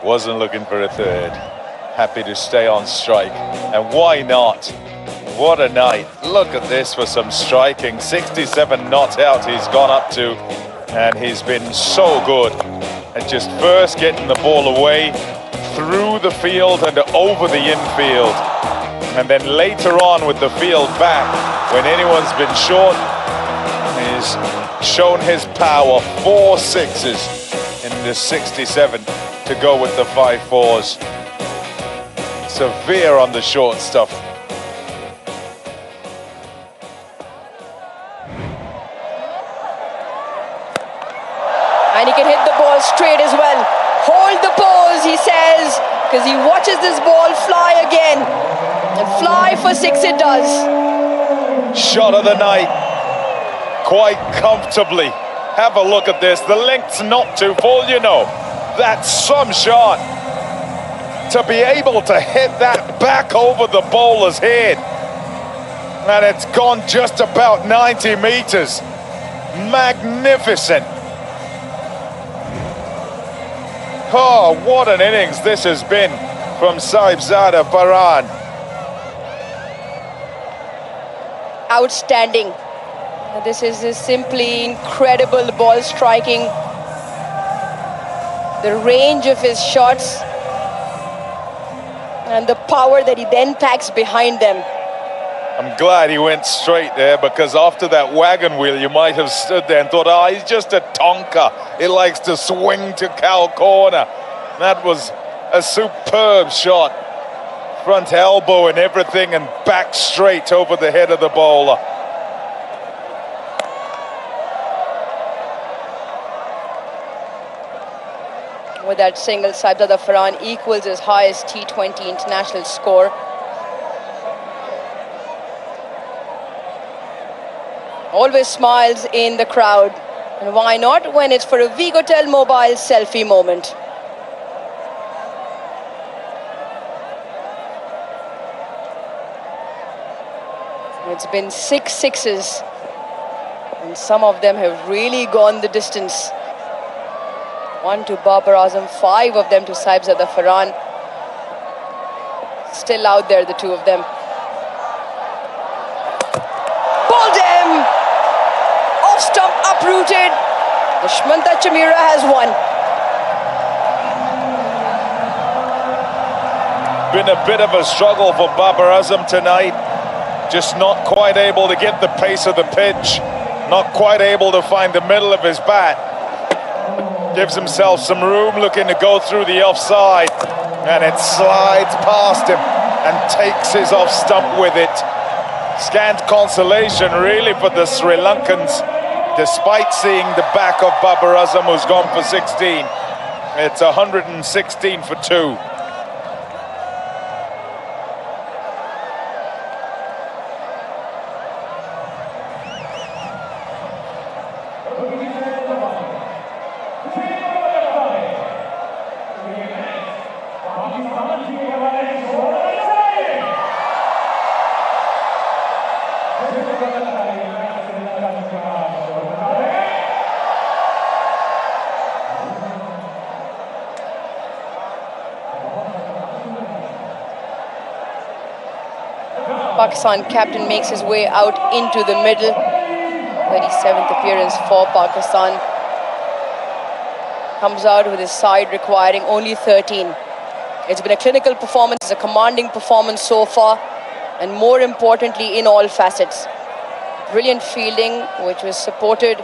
Wasn't looking for a third. Happy to stay on strike. And why not? What a night. Look at this for some striking. 67 not out he's gone up to. And he's been so good at just first getting the ball away, through the field and over the infield. And then later on with the field back, when anyone's been short, he's shown his power. 4 sixes in the 67 to go with the 5 fours. Severe on the short stuff. And he can hit the ball straight as well. Hold the pose, he says, because he watches this ball fly again. And fly for 6 it does. Shot of the night, quite comfortably. Have a look at this. The length's not too full, you know. That's some shot. To be able to hit that back over the bowler's head. And it's gone just about 90 meters. Magnificent. Oh, what an innings this has been from Saibzada Baran. Outstanding. This is simply incredible ball striking. The range of his shots and the power that he then packs behind them. I'm glad he went straight there, because after that wagon wheel, you might have stood there and thought, he's just a tonker. He likes to swing to cow corner. That was a superb shot. Front elbow and everything, and back straight over the head of the bowler. With that single, Saibzada Farhan equals his highest T20 international score. Always smiles in the crowd. And why not when it's for a Vigotel mobile selfie moment. It's been 6 sixes. And some of them have really gone the distance. 1 to Babar Azam, 5 of them to Saibzada Farhan. Still out there, the two of them. Bowled him! Off stump, uprooted. Dushmanta Chamira has won. Been a bit of a struggle for Babar Azam tonight. Just not quite able to get the pace of the pitch. Not quite able to find the middle of his bat. Gives himself some room, looking to go through the offside. And it slides past him and takes his off stump with it. Scant consolation really for the Sri Lankans, despite seeing the back of Babar Azam, who's gone for 16. It's 116 for 2. Pakistan captain makes his way out into the middle. 37th appearance for Pakistan. Comes out with his side requiring only 13. It's been a clinical performance, a commanding performance so far, and more importantly in all facets. Brilliant fielding, which was supported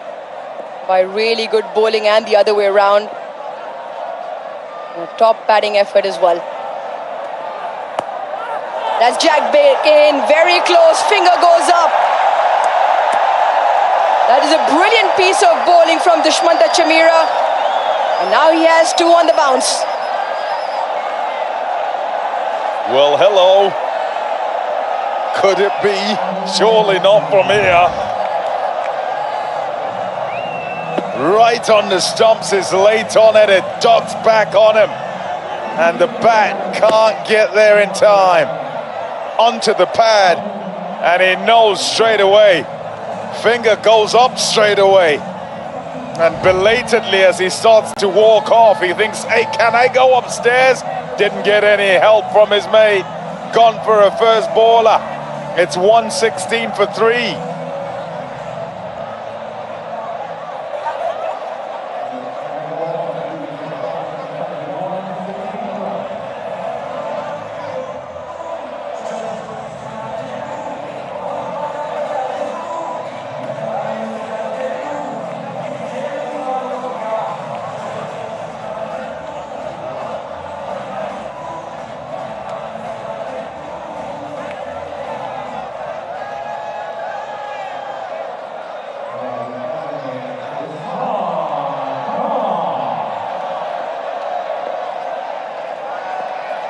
by really good bowling, and the other way around. A top batting effort as well. That's jacked back in, very close, finger goes up. That is a brilliant piece of bowling from Dushmanta Chamira. And now he has 2 on the bounce. Well, hello. Could it be? Surely not from here. Right on the stumps is late on it. It ducks back on him. And the bat can't get there in time. Onto the pad, and he knows straight away. Finger goes up straight away, and belatedly as he starts to walk off, he thinks, hey, can I go upstairs? Didn't get any help from his mate. Gone for a first bowler. It's 116 for 3.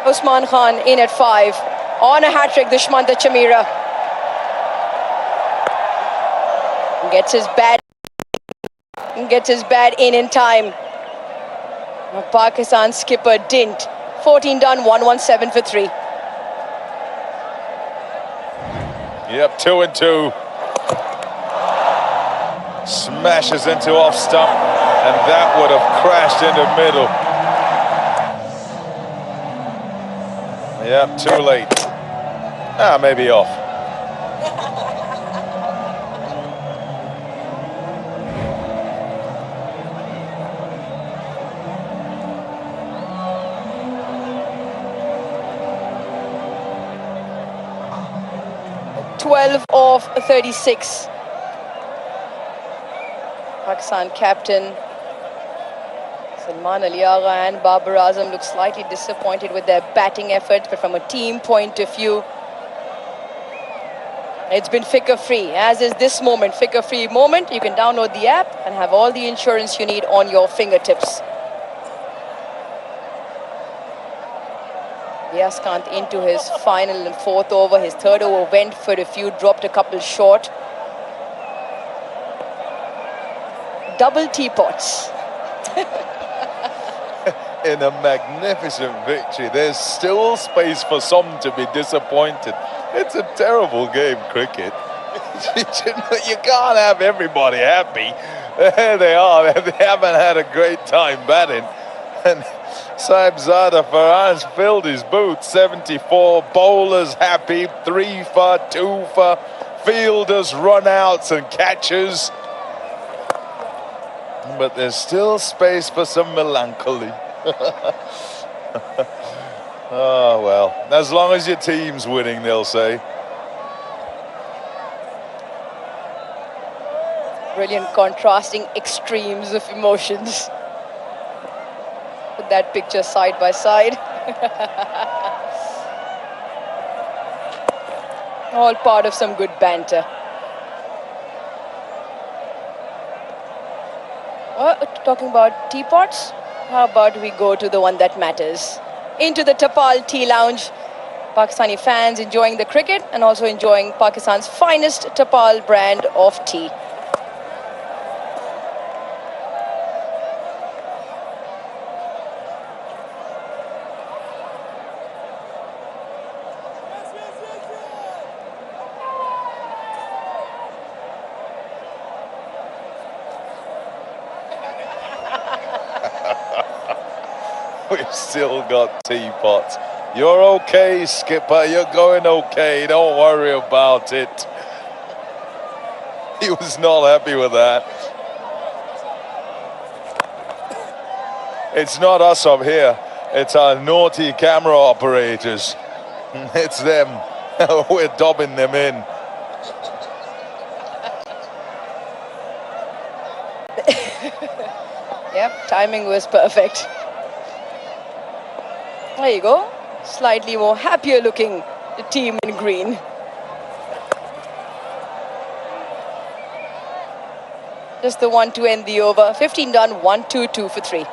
Usman Khan in at 5. On a hat-trick, Dushmanta Chamira. Gets his bat in time. Pakistan skipper didn't. 14 done, 117 for 3. Yep, 2 and 2. Smashes into off stump, and that would have crashed into middle. Yep, too late. Maybe off. "12 of 36. Pakistan captain Salman Ali Agha and Babar Azam look slightly disappointed with their batting efforts, but from a team point of view, it's been flicker-free, as is this moment. Flicker-free moment. You can download the app and have all the insurance you need on your fingertips. Yaskant into his final and fourth over. His third over went for a few, dropped a couple short. Double teapots. In a magnificent victory. There's still space for some to be disappointed. It's a terrible game, cricket. You can't have everybody happy. There they are. They haven't had a great time batting. And Saibzada Farhan's filled his boots. 74. Bowlers happy. 3 for, 2 for. Fielders, run-outs and catches. But there's still space for some melancholy. Oh, well, as long as your team's winning, they'll say. Brilliant contrasting extremes of emotions. Put that picture side by side. All part of some good banter. Talking about teapots, how about we go to the one that matters? Into the Tapal Tea Lounge. Pakistani fans enjoying the cricket and also enjoying Pakistan's finest Tapal brand of tea. We've still got teapots. You're okay, skipper. You're going okay. Don't worry about it. He was not happy with that. It's not us up here. It's our naughty camera operators. It's them. We're dobbing them in. Yep, timing was perfect. There you go. Slightly more happier looking, the team in green. Just the one to end the over. 15 done, 1-2, 2 for 3.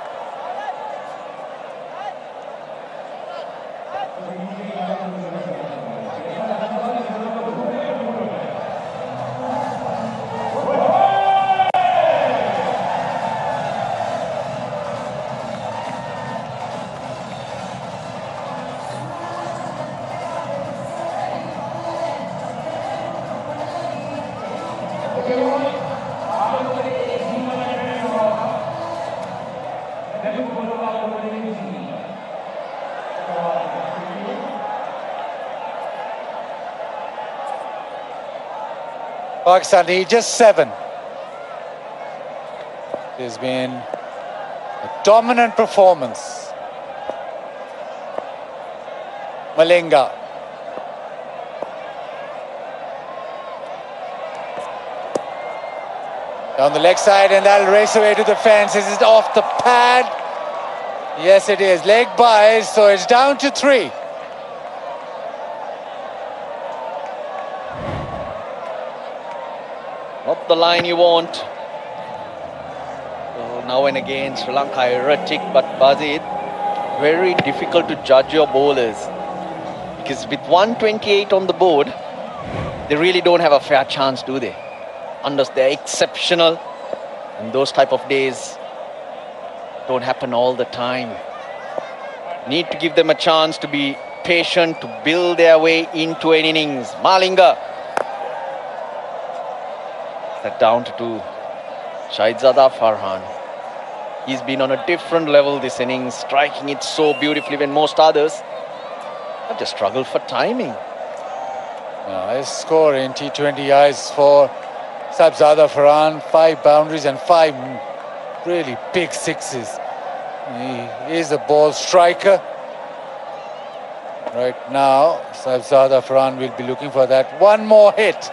Pakistan need just 7. There's been a dominant performance. Malinga. Down the leg side, and that'll race away to the fence. Is it off the pad? Yes, it is. Leg by, so it's down to 3. Not the line you want. So now and again, Sri Lanka erratic, but Bazid, very difficult to judge your bowlers. Because with 128 on the board, they really don't have a fair chance, do they? Unless they're exceptional. And those type of days don't happen all the time. Need to give them a chance to be patient, to build their way into an innings. Malinga That down to Shahzada Farhan. He's been on a different level this innings, striking it so beautifully when most others have just struggled for timing. His score in T20Is for Shahzada Farhan, 5 boundaries and 5 really big sixes. He is a ball striker. Right now, Shahzada Farhan will be looking for that one more hit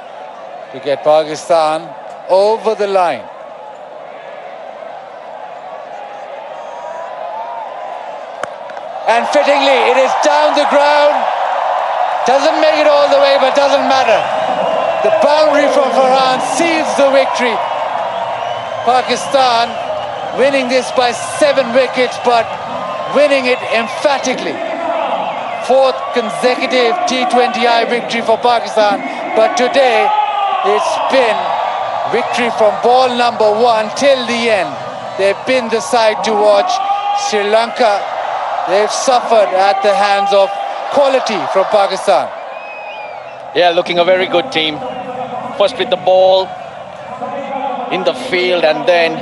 to get Pakistan over the line. And fittingly, it is down the ground. Doesn't make it all the way, but doesn't matter. The boundary from Farhan seals the victory. Pakistan winning this by 7 wickets, but winning it emphatically. 4th consecutive T20I victory for Pakistan, but today it's been victory from ball number 1 till the end. They've been the side to watch. Sri Lanka, they've suffered at the hands of quality from Pakistan. Yeah, looking a very good team. First with the ball in the field and then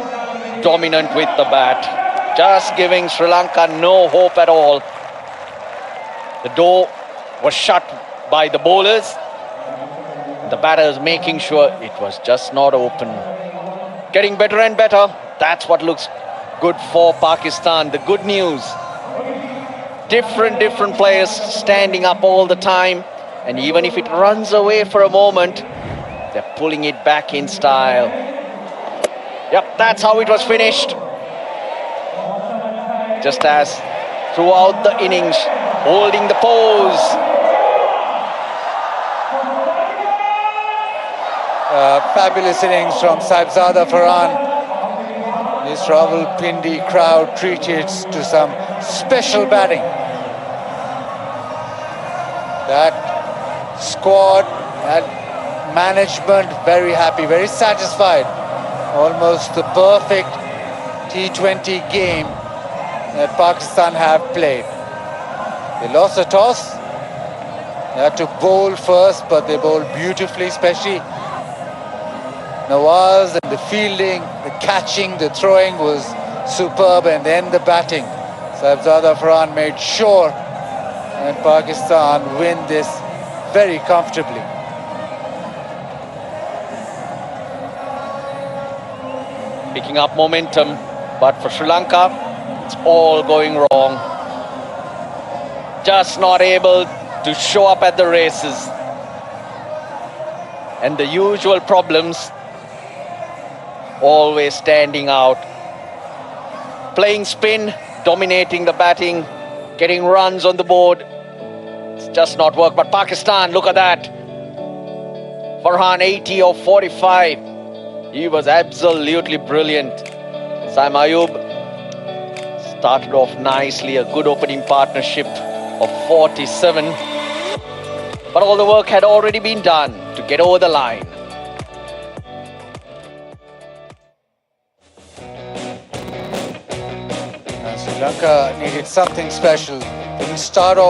dominant with the bat. Just giving Sri Lanka no hope at all. The door was shut by the bowlers. The batters making sure it was just not open. Getting better and better. That's what looks good for Pakistan. The good news. Different players standing up all the time. And even if it runs away for a moment, they're pulling it back in style. Yep, that's how it was finished. Just as throughout the innings, holding the pose. Fabulous innings from Shahzada Farhan. This Rawalpindi crowd treated to some special batting. That squad, that management, very happy, very satisfied. Almost the perfect T20 game that Pakistan have played. They lost the toss. They had to bowl first, but they bowled beautifully, especially Nawaz, and the fielding, the catching, the throwing was superb, and then the batting. Shahzada Farhan made sure that Pakistan win this very comfortably. Picking up momentum, but for Sri Lanka, it's all going wrong. Just not able to show up at the races. And the usual problems always standing out. Playing spin, dominating the batting, getting runs on the board. It's just not work. But Pakistan, look at that. Farhan 80 of 45. He was absolutely brilliant. Sam Ayub started off nicely, a good opening partnership of 47. But all the work had already been done to get over the line. Sri Lanka needed something special. Didn't start off